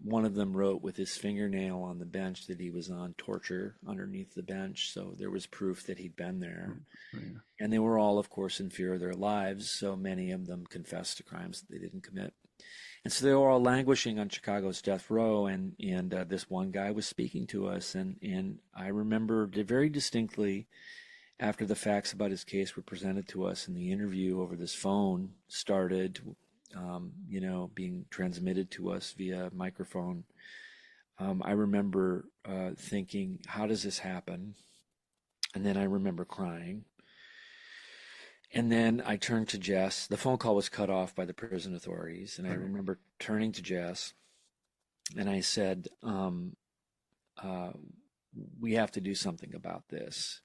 one of them wrote with his fingernail on the bench that he was on torture underneath the bench. So there was proof that he'd been there. Yeah. And they were all, of course, in fear of their lives. So many of them confessed to crimes that they didn't commit. And so they were all languishing on Chicago's death row. And this one guy was speaking to us. And I remember very distinctly, after the facts about his case were presented to us and the interview over this phone started, you know, being transmitted to us via microphone, I remember thinking, how does this happen? And then I remember crying. And then I turned to Jess. The phone call was cut off by the prison authorities. And I remember turning to Jess and I said, we have to do something about this.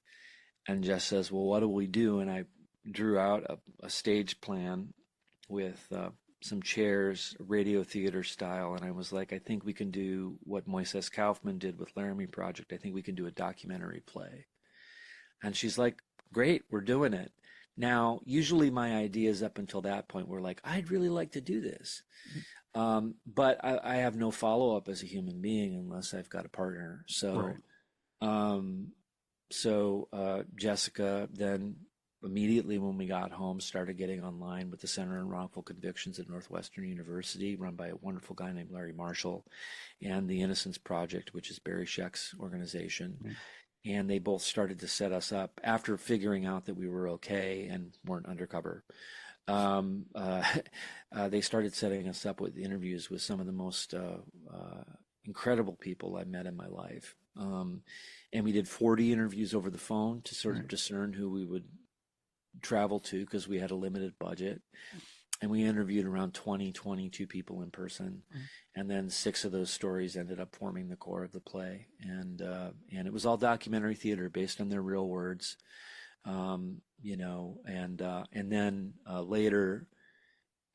And Jess says, well, what do we do? And I drew out a stage plan with some chairs, radio theater style, and I was like, I think we can do what Moises Kaufman did with Laramie Project. I think we can do a documentary play. And she's like, great, we're doing it. Now, usually my ideas up until that point were like, I'd really like to do this. But I have no follow-up as a human being unless I've got a partner. So, Jessica then immediately when we got home started getting online with the Center on Wrongful Convictions at Northwestern University, run by a wonderful guy named Larry Marshall, and the Innocence Project, which is Barry Scheck's organization. And they both started to set us up after figuring out that we were okay and weren't undercover. They started setting us up with interviews with some of the most incredible people I met in my life. And we did 40 interviews over the phone to sort of discern who we would travel to because we had a limited budget. And we interviewed around 22 people in person. And then 6 of those stories ended up forming the core of the play. And it was all documentary theater based on their real words. You know, and then later,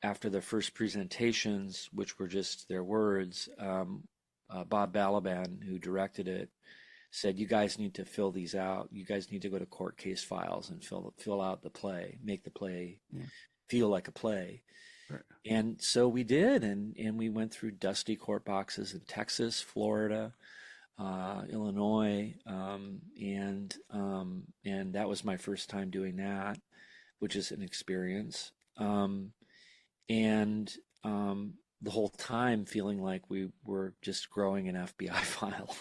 after the first presentations, which were just their words, Bob Balaban, who directed it, said, you guys need to fill these out. You guys need to go to court case files and fill out the play, make the play feel like a play. And so we did, and we went through dusty court boxes in Texas, Florida, Illinois, and that was my first time doing that, which is an experience. the whole time feeling like we were just growing an FBI file.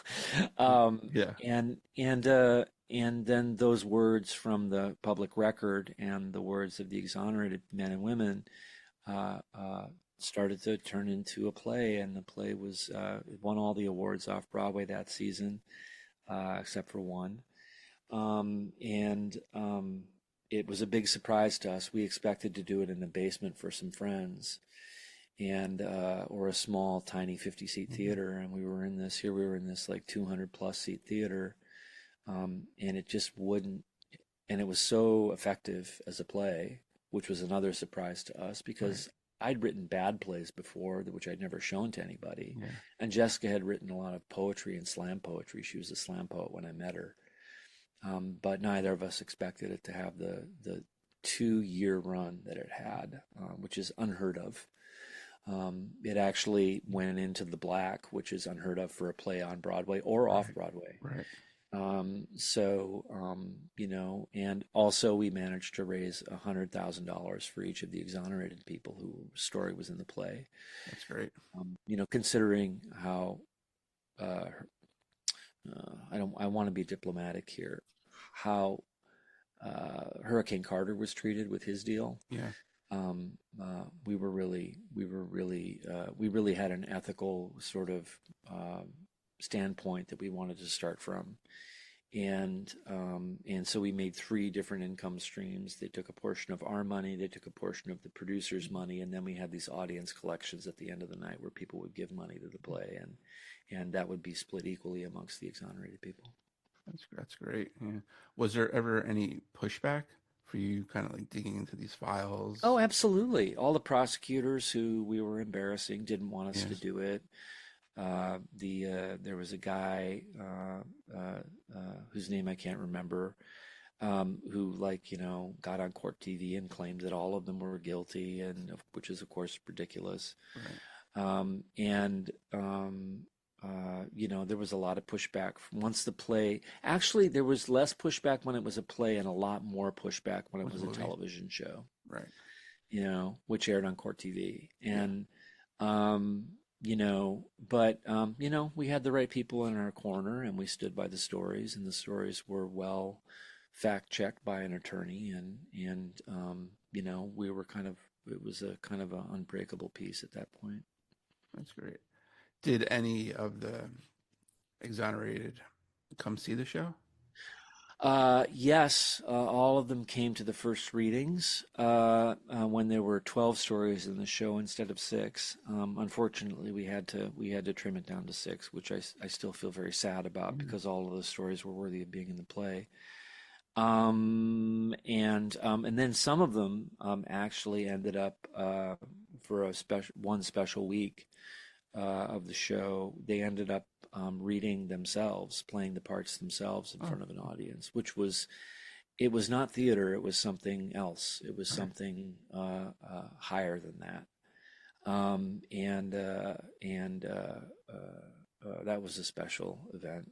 Yeah. And then those words from the public record and the words of the exonerated men and women uh, uh, started to turn into a play, and the play was it won all the awards off Broadway that season, except for one. And it was a big surprise to us. We expected to do it in the basement for some friends, and or a small, tiny 50-seat theater, and we were in this. Here we were in this like 200 plus seat theater, and it just wouldn't. And it was so effective as a play, which was another surprise to us Right. because I'd written bad plays before, which I'd never shown to anybody. Yeah. And Jessica had written a lot of poetry and slam poetry. She was a slam poet when I met her. But neither of us expected it to have the 2 year run that it had, which is unheard of. It actually went into the black, which is unheard of for a play on Broadway or off Right. Broadway. Right. And also we managed to raise $100,000 for each of the exonerated people whose story was in the play. That's great. Considering how I want to be diplomatic here, how Hurricane Carter was treated with his deal. Yeah. We really had an ethical sort of standpoint that we wanted to start from, and so we made three different income streams. They took a portion of our money, they took a portion of the producer's money, and then we had these audience collections at the end of the night where people would give money to the play, and that would be split equally amongst the exonerated people. That's great. Yeah. Was there ever any pushback for you kind of like digging into these Oh, files? absolutely. All the prosecutors who we were embarrassing didn't want us to Yes. do it. There was a guy whose name I can't remember, who got on court TV and claimed that all of them were guilty, and which is of course ridiculous. Right. And there was a lot of pushback once the play. Actually, there was less pushback when it was a play, and a lot more pushback when it Was a was a movie. television show. Right. Which aired on court TV, Yeah. and we had the right people in our corner, and we stood by the stories, and the stories were well fact checked by an attorney, and we were it was a kind of an unbreakable piece at that point. That's great. Did any of the exonerated come see the show? Yes, all of them came to the first readings when there were 12 stories in the show instead of six. Unfortunately, we had to trim it down to six, which I still feel very sad about Mhm. because all of those stories were worthy of being in the play. And then some of them actually ended up for one special week of the show. They ended up reading themselves, playing the parts themselves in Oh, front of an audience, it was not theater. It was something else. It was right. something higher than that. And that was a special event.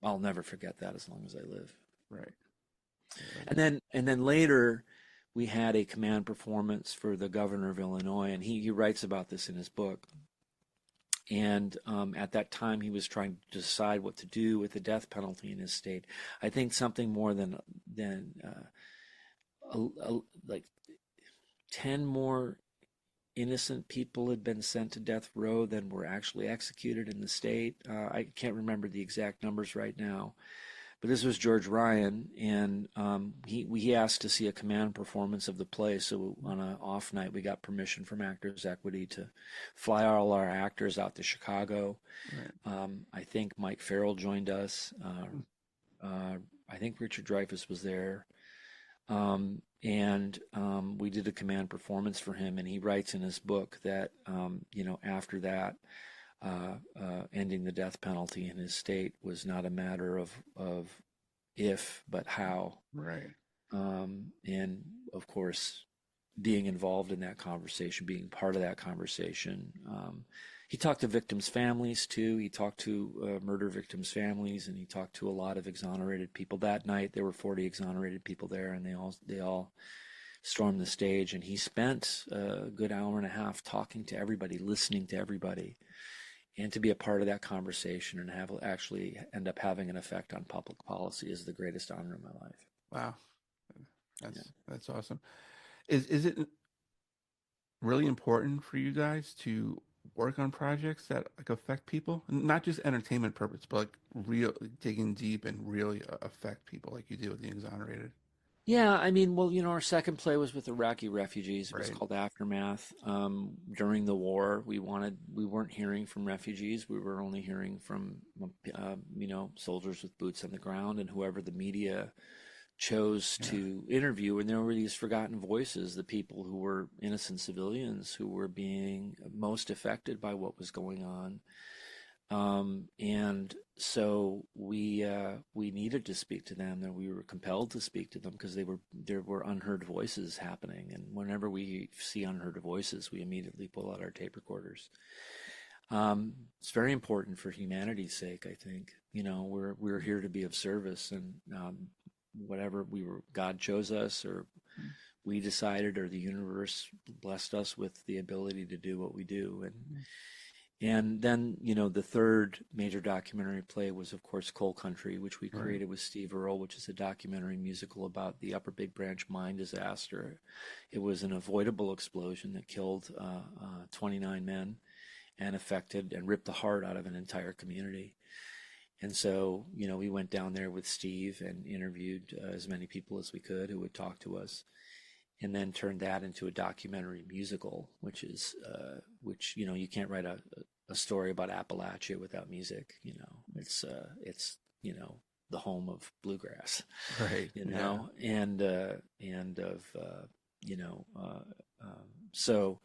I'll never forget that as long as I live. Right. Yeah. And then later, we had a command performance for the governor of Illinois, and he writes about this in his book. And at that time, he was trying to decide what to do with the death penalty in his state. I think something more than like 10 more innocent people had been sent to death row than were actually executed in the state. I can't remember the exact numbers right now. But this was George Ryan, and he asked to see a command performance of the play. So on an off night, we got permission from Actors Equity to fly all our actors out to Chicago. Right. I think Mike Farrell joined us. I think Richard Dreyfuss was there. And we did a command performance for him, and he writes in his book that, after that, ending the death penalty in his state was not a matter of if, but how. Right. And of course, being involved in that conversation, being part of that conversation. He talked to victims' families too. He talked to murder victims' families, and he talked to a lot of exonerated people. That night, there were 40 exonerated people there, and they all stormed the stage, and he spent a good hour and a half talking to everybody, listening to everybody, and to be a part of that conversation and have actually end up having an effect on public policy is the greatest honor of my life. Wow. Yeah. That's awesome. Is it really important for you guys to work on projects that like affect people, not just entertainment purpose, but like real digging deep and really affect people, like you do with the Exonerated? Yeah, I mean, well, our second play was with Iraqi refugees. It was Right. called Aftermath. During the war, we weren't hearing from refugees. We were only hearing from, soldiers with boots on the ground and whoever the media chose Yeah. to interview. And there were these forgotten voices, the people who were innocent civilians who were being most affected by what was going on. And so we needed to speak to them, and we were compelled to speak to them because there were unheard voices happening. And whenever we see unheard voices, we immediately pull out our tape recorders. It's very important for humanity's sake, I think. We're here to be of service, and whatever God chose us, or we decided, or the universe blessed us with the ability to do what we do. And then, the third major documentary play was, of course, Coal Country, which we Right. created with Steve Earle, which is a documentary musical about the Upper Big Branch mine disaster. It was an avoidable explosion that killed 29 men and affected and ripped the heart out of an entire community. And so, we went down there with Steve and interviewed as many people as we could who would talk to us, and then turned that into a documentary musical, which you can't write a story about Appalachia without music. It's the home of bluegrass, Right. Yeah. and of so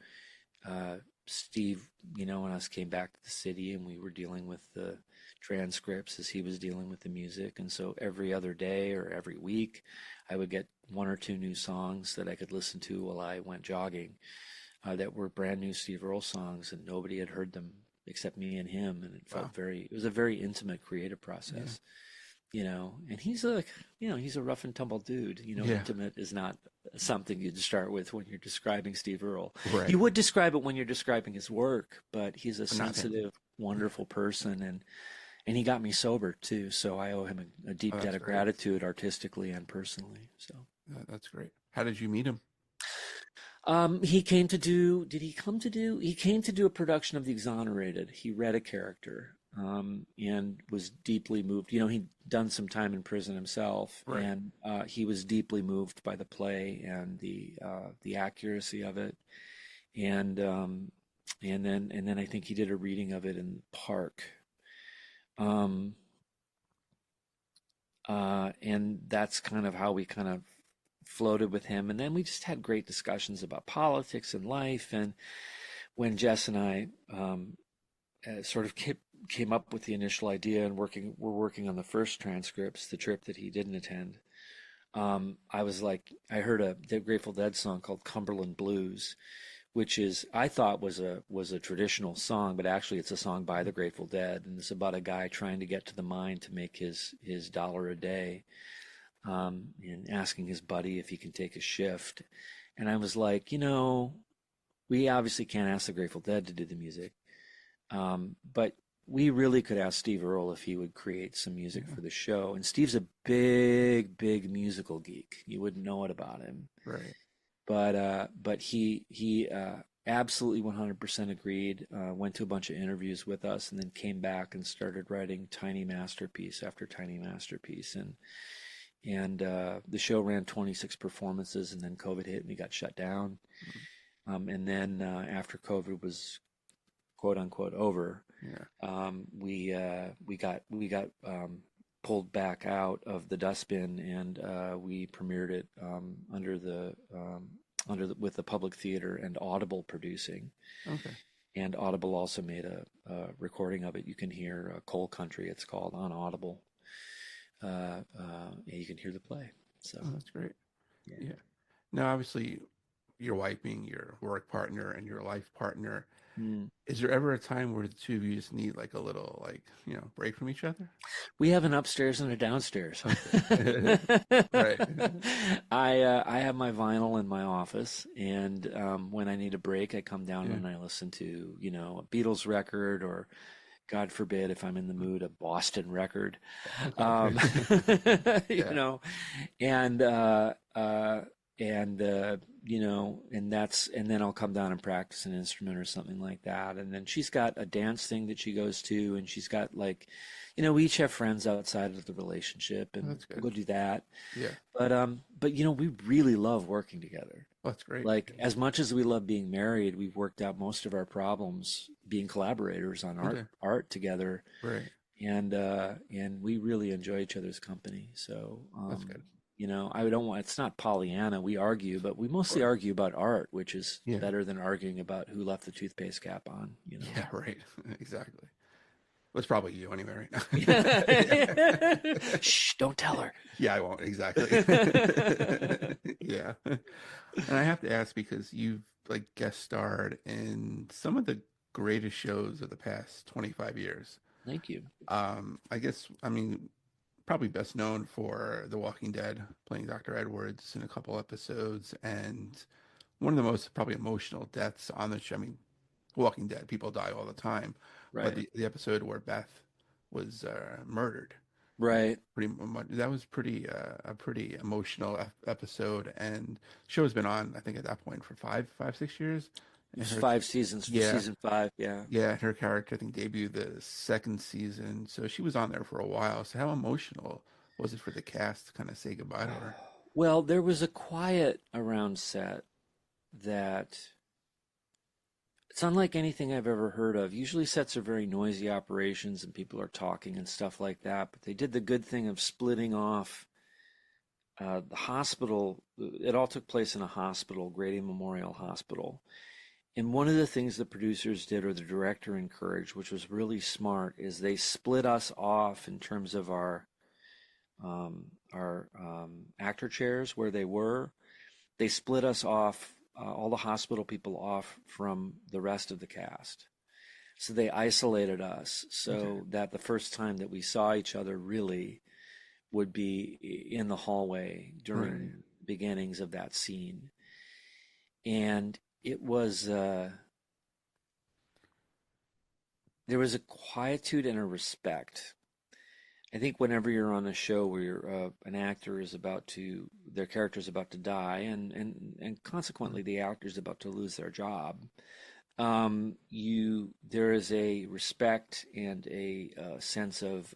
Steve, and us came back to the city, and we were dealing with the transcripts as he was dealing with the music. And so every other day or every week, I would get one or two new songs that I could listen to while I went jogging, that were brand new Steve Earle songs, and nobody had heard them except me and him. And Wow. it was a very intimate creative process. And he's a rough and tumble dude. Yeah. Intimate is not something you'd start with when you're describing Steve Earle. Right. You would describe it when you're describing his work, but he's a But not him. sensitive, wonderful person, and he got me sober too. So I owe him a Oh, deep debt that's of great. gratitude, artistically and personally. So That's great. How did you meet him? he came to do. Did he come to do? He came to do a production of The Exonerated. He read a character, and was deeply moved. He'd done some time in prison himself, Right. and he was deeply moved by the play and the accuracy of it. And then I think he did a reading of it in the park. Um, and that's kind of how we kind of floated with him. And then we just had great discussions about politics and life. And when Jess and I sort of came up with the initial idea and we're working on the first transcripts, the trip that he didn't attend, I was like, I heard a Grateful Dead song called Cumberland Blues, which I thought was a traditional song, but actually it's a song by the Grateful Dead, and it's about a guy trying to get to the mine to make his dollar a day, and asking his buddy if he can take a shift. And I was like, we obviously can't ask the Grateful Dead to do the music, but we really could ask Steve Earle if he would create some music Yeah. for the show. And Steve's a big, big musical geek. You wouldn't know it about him. Right. But he absolutely 100% agreed. Went to a bunch of interviews with us, and then came back and started writing tiny masterpiece after tiny masterpiece. And the show ran 26 performances, and then COVID hit, and we got shut down. And then after COVID was quote unquote over, Yeah. we got pulled back out of the dustbin, and we premiered it with the Public Theater and Audible producing. Okay. And Audible also made a recording of it. You can hear Coal Country, it's called, on Audible. You can hear the play. So Oh, that's great. yeah. Yeah. Now, obviously, your wife being your work partner and your life partner, Mm. is there ever a time where the two of you just need like a little like, break from each other? We have an upstairs and a downstairs. Okay. Right. I have my vinyl in my office, and when I need a break, I come down Yeah. and I listen to, a Beatles record, or God forbid, if I'm in the mood, a Boston record. Okay. Um, you Yeah. know, and and and then I'll come down and practice an instrument or something like that. And then she's got a dance thing that she goes to, and she's got like, we each have friends outside of the relationship, Well, and that's we'll good. go do that. Yeah. But we really love working together. Well, that's great. Like, as much as we love being married, we've worked out most of our problems being collaborators on Okay. art together, Right. and we really enjoy each other's company. So, That's good. I don't want, it's not Pollyanna. We argue, but we Of mostly course. argue about art, which is Yeah. better than arguing about who left the toothpaste cap on. Yeah, right. Exactly. Well, it's probably you anyway, right now. Shh, don't tell her. Yeah, I won't. Exactly. Yeah. And I have to ask because you've like guest starred in some of the greatest shows of the past 25 years. Thank you. I guess, I mean, probably best known for The Walking Dead, playing Dr. Edwards in a couple episodes, and one of the most probably emotional deaths on the show. I mean, Walking Dead, people die all the time, but Right. the episode where Beth was murdered, Right. pretty much that was pretty a pretty emotional episode, and show's been on I think at that point for 6 years, It and was her 5 seasons, yeah season 5. Yeah. yeah and her character I think debuted the second season, so she was on there for a while. So how emotional was it for the cast to kind of say goodbye to her? Well, there was a quiet around set that it's unlike anything I've ever heard of. Usually sets are very noisy operations and people are talking and stuff like that, but they did the good thing of splitting off the hospital. It all took place in a hospital, Grady Memorial Hospital. And one of the things the producers did, or the director encouraged, which was really smart, is they split us off in terms of our actor chairs where they were. They split us off, all the hospital people off from the rest of the cast. So they isolated us Okay. so that the first time that we saw each other really would be in the hallway Right. during the beginnings of that scene. And it was, there was a quietude and a respect. I think whenever you're on a show where an actor is their character is about to die, and consequently the actor is about to lose their job, there is a respect and a sense of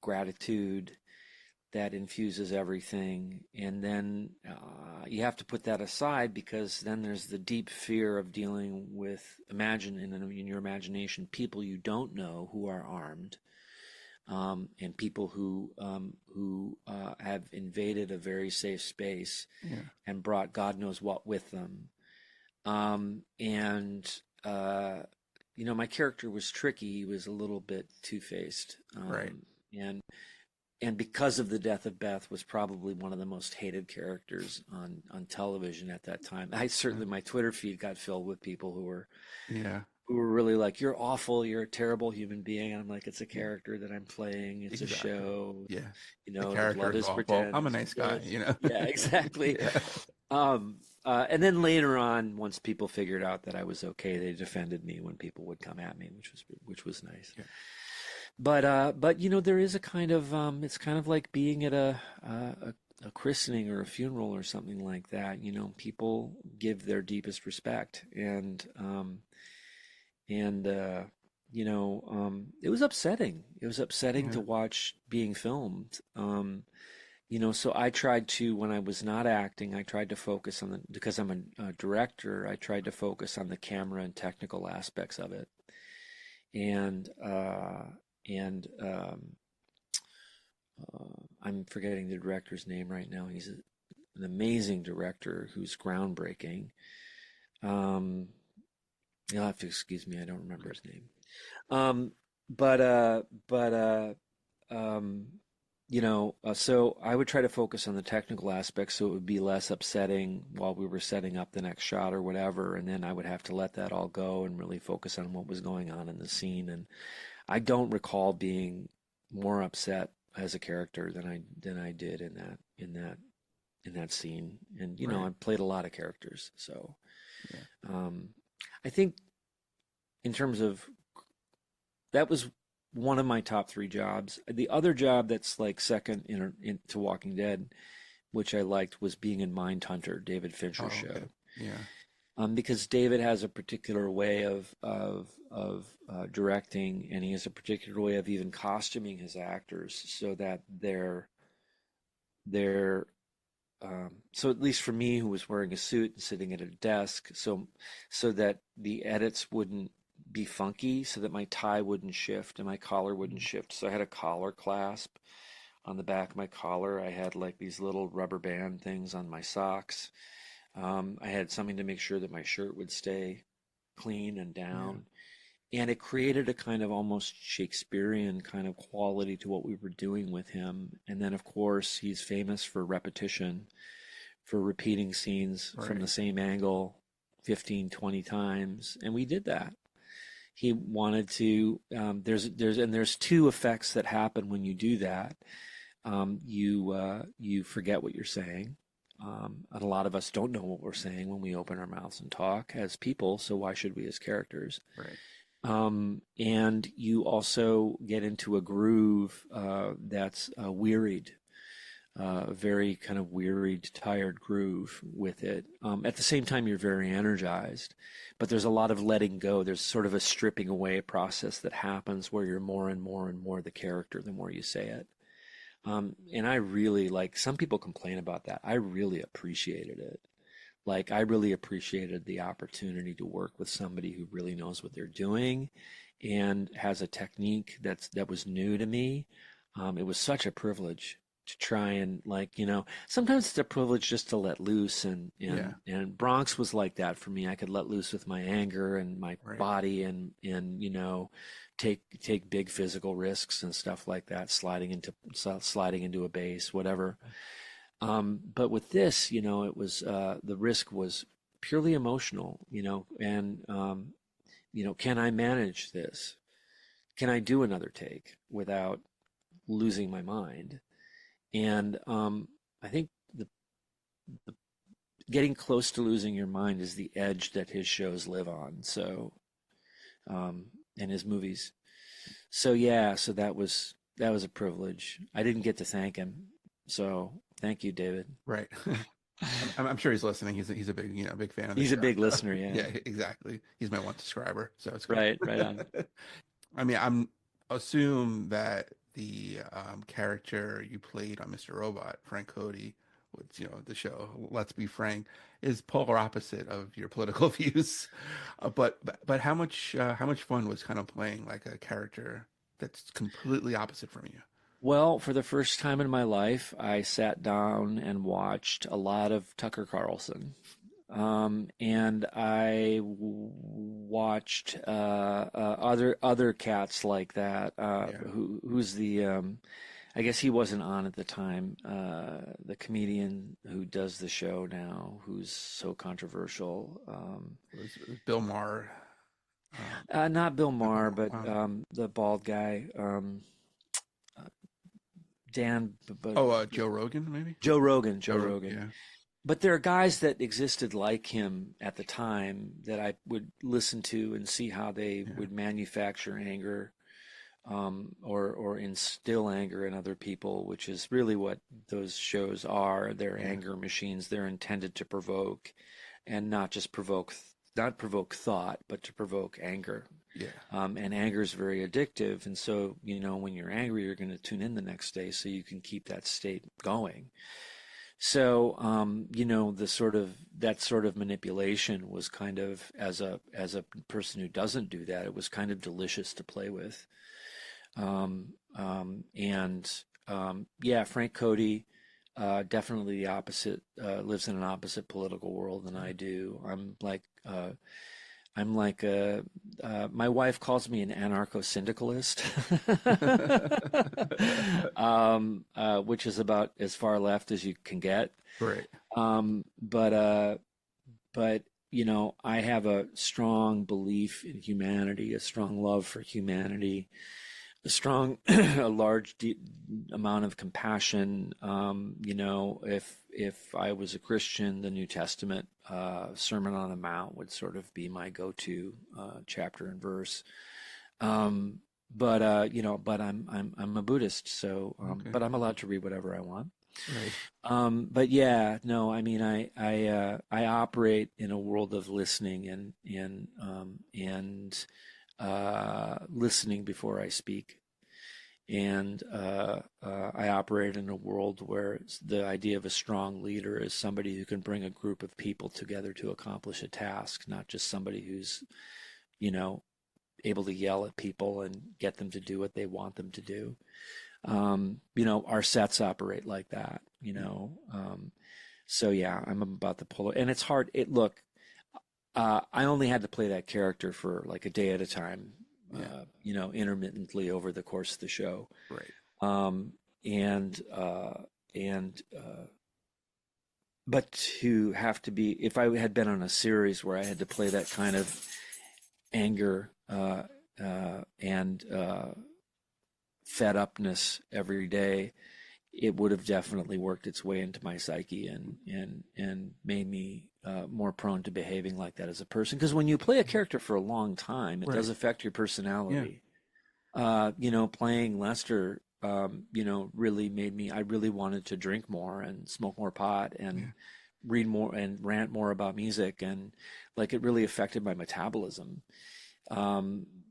gratitude that infuses everything. And then you have to put that aside because then there's the deep fear of dealing with, imagine in your imagination, people you don't know who are armed, and people who have invaded a very safe space Yeah. and brought God knows what with them. And my character was tricky. He was a little bit two-faced, Right. and because of the death of Beth, was probably one of the most hated characters on television at that time. My Twitter feed got filled with people Yeah. who were really like, "You're awful. You're a terrible human being." And I'm like, "It's a Yeah. character that I'm playing. It's a Exactly. show. Yeah. The The character blood is is awful. I'm a pretend." nice guy, Yeah, you know? yeah, exactly. Yeah. And then later on, once people figured out that I was okay, they defended me when people would come at me, which was nice. Yeah. But there is a kind of it's kind of like being at a christening or a funeral or something like that. People give their deepest respect, and it was upsetting. It was upsetting Yeah. to watch being filmed. So I tried to, when I was not acting, I tried to focus on because I'm a director, I tried to focus on the camera and technical aspects of it. And I'm forgetting the director's name right now. He's an amazing director who's groundbreaking. You'll have to excuse me, I don't remember his name. Um, but uh, but uh, um, So I would try to focus on the technical aspects so it would be less upsetting while we were setting up the next shot or whatever, and then I would have to let that all go and really focus on what was going on in the scene. And I don't recall being more upset as a character than I did in that scene. And Right. I played a lot of characters, so Yeah. um, I think in terms of that was one of my top three jobs. The other job that's like second to Walking Dead, which I liked, was being in Mindhunter, David Fincher's Oh, okay. show. Yeah. Because David has a particular way of directing, and he has a particular way of even costuming his actors so that they're so at least for me, who was wearing a suit and sitting at a desk, so that the edits wouldn't be funky, so that my tie wouldn't shift and my collar wouldn't shift. So I had a collar clasp on the back of my collar. I had like these little rubber band things on my socks. I had something to make sure that my shirt would stay clean and Yeah. down. And it created a kind of almost Shakespearean kind of quality to what we were doing with him. And then, of course, he's famous for repetition, for repeating scenes from the Right. same angle 15, 20 times. And we did that. He wanted to, there's two effects that happen when you do that. You forget what you're saying. And a lot of us don't know what we're saying when we open our mouths and talk as people, so why should we as characters? Right. And you also get into a groove that's wearied, a very kind of wearied, tired groove with it. At the same time, you're very energized, but there's a lot of letting go. There's sort of a stripping away process that happens where you're more and more and more the character the more you say it. And I really like, some people complain about that. I really appreciated it. Like, I really appreciated the opportunity to work with somebody who really knows what they're doing and has a technique that was new to me. It was such a privilege to try and, like, sometimes it's a privilege just to let loose, and Yeah. Bronx was like that for me. I could let loose with my anger and my Right. body, and take big physical risks and stuff like that, sliding into a base, whatever. But with this, it was the risk was purely emotional, and can I manage this? Can I do another take without losing my mind? And I think the getting close to losing your mind is the edge that his shows live on. So, and his movies. So yeah, so that was a privilege. I didn't get to thank him, so thank you, David. Right. I'm sure he's listening. He's a big, big fan of the He's a show. big So, listener, yeah. yeah, exactly. He's my one subscriber, so it's good. Right, right on. I mean, I'm assume that the character you played on Mr. Robot, Frank Cody, which the show Let's Be Frank, is polar opposite of your political views. But how much fun was kind of playing like a character that's completely opposite from you? Well, for the first time in my life, I sat down and watched a lot of Tucker Carlson. And I watched other cats like that. Yeah. Who's the I guess he wasn't on at the time. The comedian who does the show now, who's so controversial. It was Bill Maher. Um, Not Bill Maher, no, but the bald guy, Dan, but oh, Joe Rogan, maybe? Joe Rogan. Joe Joe Rogan, Rogan. yeah. But there are guys that existed like him at the time that I would listen to and see how they Yeah. would manufacture anger, or instill anger in other people, which is really what those shows are. They're Yeah. anger machines. They're intended to provoke, and not provoke thought, but to provoke anger. Yeah. And anger is very addictive. And so, when you're angry, you're going to tune in the next day so you can keep that state going. So, that sort of manipulation was kind of, as a person who doesn't do that, it was kind of delicious to play with. Yeah, Frank Cody, definitely the opposite, lives in an opposite political world than I do. I'm like, I'm like a my wife calls me an anarcho-syndicalist, which is about as far left as you can get. Right. Um, but uh, but I have a strong belief in humanity, a strong love for humanity, a strong, a large amount of compassion. If I was a Christian, the New Testament Sermon on the Mount would sort of be my go-to chapter and verse. Um, but I'm a Buddhist, so Okay. but I'm allowed to read whatever I want. Right. But yeah, no, I mean, I operate in a world of listening and listening before I speak. And I operate in a world where the idea of a strong leader is somebody who can bring a group of people together to accomplish a task, not just somebody who's, you know, able to yell at people and get them to do what they want them to do. Our sets operate like that, you Yeah. know. So yeah, I'm about the polar, and it's hard. Look, I only had to play that character for like a day at a time, Yeah. intermittently over the course of the show. Right. Um, and and but to have to be, if I had been on a series where I had to play that kind of anger and fed upness every day, it would have definitely worked its way into my psyche and made me more prone to behaving like that as a person. Because when you play a character for a long time, it does Right. affect your Yeah. personality. Playing Lester, really made me, I really wanted to drink more and smoke more pot and Yeah. read more and rant more about music. And like it really affected my metabolism.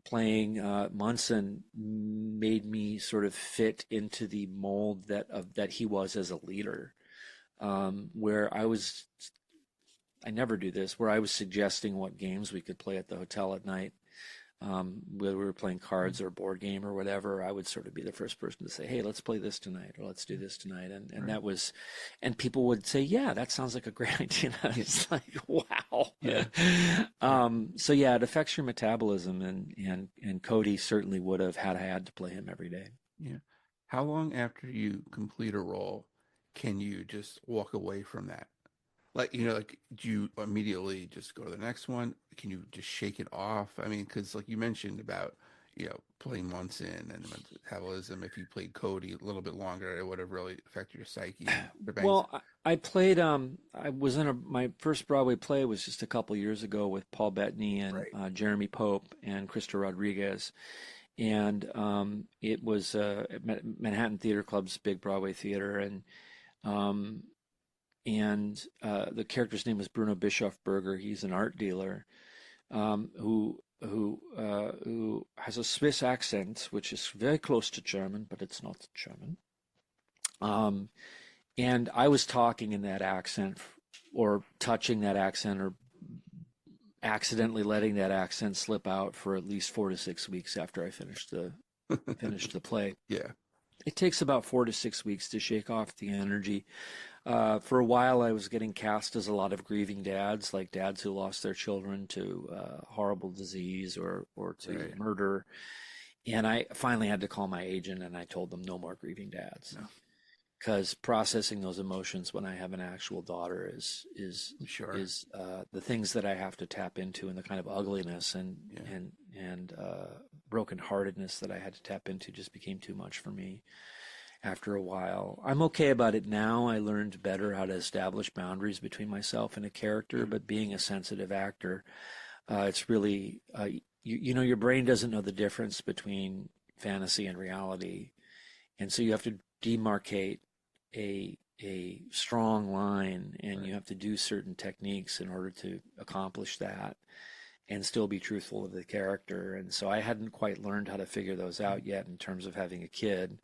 Playing Munson made me sort of fit into the mold that he was as a leader. Where I never do this, where I was suggesting what games we could play at the hotel at night, whether we were playing cards or a board game or whatever. I would sort of be the first person to say, "Hey, let's play this tonight," or "Let's do this tonight," and Right. that was, and people would say, "Yeah, that sounds like a great idea." And Yeah. it's like, wow. Yeah. Right. So yeah, it affects your metabolism, and Cody certainly would have had I had to play him every day. Yeah. How long after you complete a role can you just walk away from that? Like, do you immediately just go to the next one? Can you just shake it off? I mean, because like you mentioned about, playing Munson and metabolism, if you played Cody a little bit longer, it would have really affected your psyche and the bangs. Well, I played. I was in my first Broadway play was just a couple years ago with Paul Bettany and Right. Jeremy Pope and Krista Rodriguez, and it was at Manhattan Theater Club's big Broadway theater, um, and the character's name was Bruno Bischofberger. He's an art dealer who has a Swiss accent, which is very close to German, but it's not German. Um, and I was talking in that accent, or touching that accent, or accidentally letting that accent slip out for at least 4 to 6 weeks after I finished the play. Yeah. It takes about 4 to 6 weeks to shake off the energy. For a while, I was getting cast as a lot of grieving dads, like dads who lost their children to horrible disease or to Right. murder. And I finally had to call my agent and I told them no more grieving dads. No, Because processing those emotions when I have an actual daughter is I'm sure. is the things that I have to tap into, and the kind of ugliness and Yeah. brokenheartedness that I had to tap into just became too much for me after a while. I'm okay about it now. I learned better how to establish boundaries between myself and a character, but being a sensitive actor, it's really your brain doesn't know the difference between fantasy and reality, and so you have to demarcate a strong line, and Right. you have to do certain techniques in order to accomplish that and still be truthful to the character. And so I hadn't quite learned how to figure those out yet in terms of having a kid.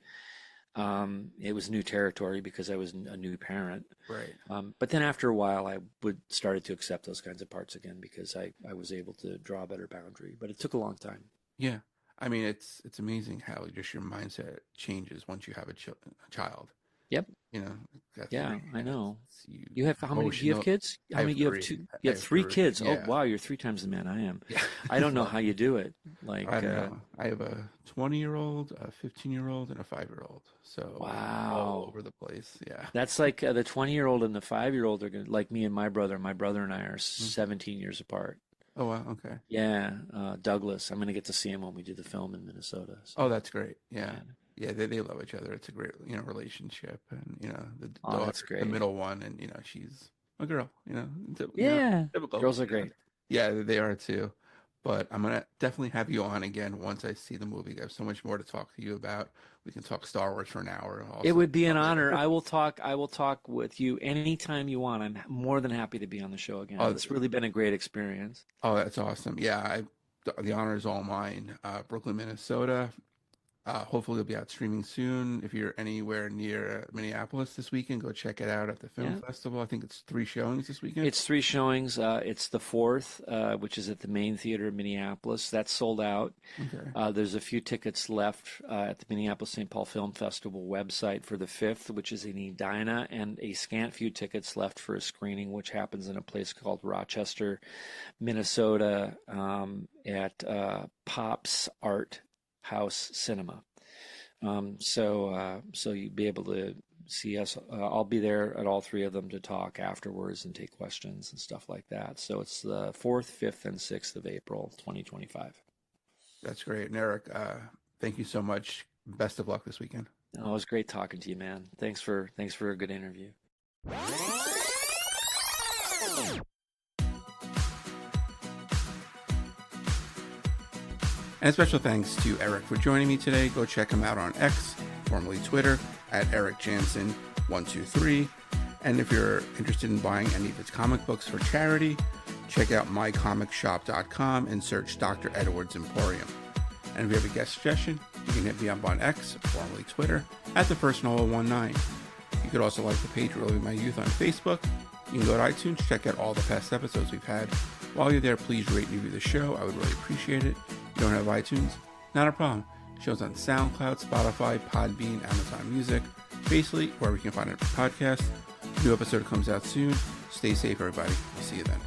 It was new territory because I was a new parent. Right. But then after a while, I would started to accept those kinds of parts again because I was able to draw a better boundary. But it took a long time. Yeah. I mean, it's amazing how just your mindset changes once you have a child. Yep. You know, got Yeah, three I know. cats, You have how many? Do you have emotional. kids? I How have many? You have three. two. I You have have three three. kids. Oh Yeah. wow, you're three times the man I am. Yeah. I don't know Well, how you do it. I Like, don't know. I have a 20-year-old, a 15-year-old, and a 5-year-old. So all wow. over the place. Yeah. That's like the 20-year-old and the 5-year-old are gonna like me and my brother. My brother and I are Mm. 17 years apart. Oh wow. Okay. Yeah, Douglas. I'm gonna get to see him when we do the film in Minnesota. So Oh, that's great. Yeah. yeah. Yeah, they love each other. It's a great, relationship. And, the Oh, daughter, that's the great. middle one, and, she's a girl, Yeah, typical. girls are great. Yeah, they are too. But I'm gonna definitely have you on again once I see the movie. I have so much more to talk to you about. We can talk Star Wars for an hour It also would be an honor. later. I will talk with you anytime you want. I'm more than happy to be on the show again. Oh, It's really been a great experience. oh, that's awesome. Yeah, the honor is all mine. Brooklyn, Minnesota. Hopefully it'll be out streaming soon. If you're anywhere near Minneapolis this weekend, go check it out at the film Yeah. festival. I think it's 3 showings this weekend. It's three showings. It's the fourth, which is at the main theater in Minneapolis. That's sold out. Okay. There's a few tickets left at the Minneapolis St. Paul Film Festival website for the fifth, which is in Edina, and a scant few tickets left for a screening, which happens in a place called Rochester, Minnesota, at Pop's Art House Cinema. So you'd be able to see us. I'll be there at all three of them to talk afterwards and take questions and stuff like that. So it's the 4th, 5th, and 6th of April, 2025. That's great. And Eric, thank you so much. Best of luck this weekend. Oh, it was great talking to you, man. Thanks for a good interview. And special thanks to Eric for joining me today. Go check him out on X, formerly Twitter, at Erik Jensen 123. And if you're interested in buying any of his comic books for charity, check out mycomicshop.com and search Dr. Edwards Emporium. And if you have a guest suggestion, you can hit me up on X, formerly Twitter, at @thepersonal019. You could also like the page Reliving My Youth on Facebook. You can go to iTunes, check out all the past episodes we've had. While you're there, please rate and review the show. I would really appreciate it. If you don't have iTunes, not a problem. Show's on SoundCloud, Spotify, Podbean, Amazon Music, basically wherever you can find a podcast. New episode comes out soon. Stay safe, everybody. We'll see you then.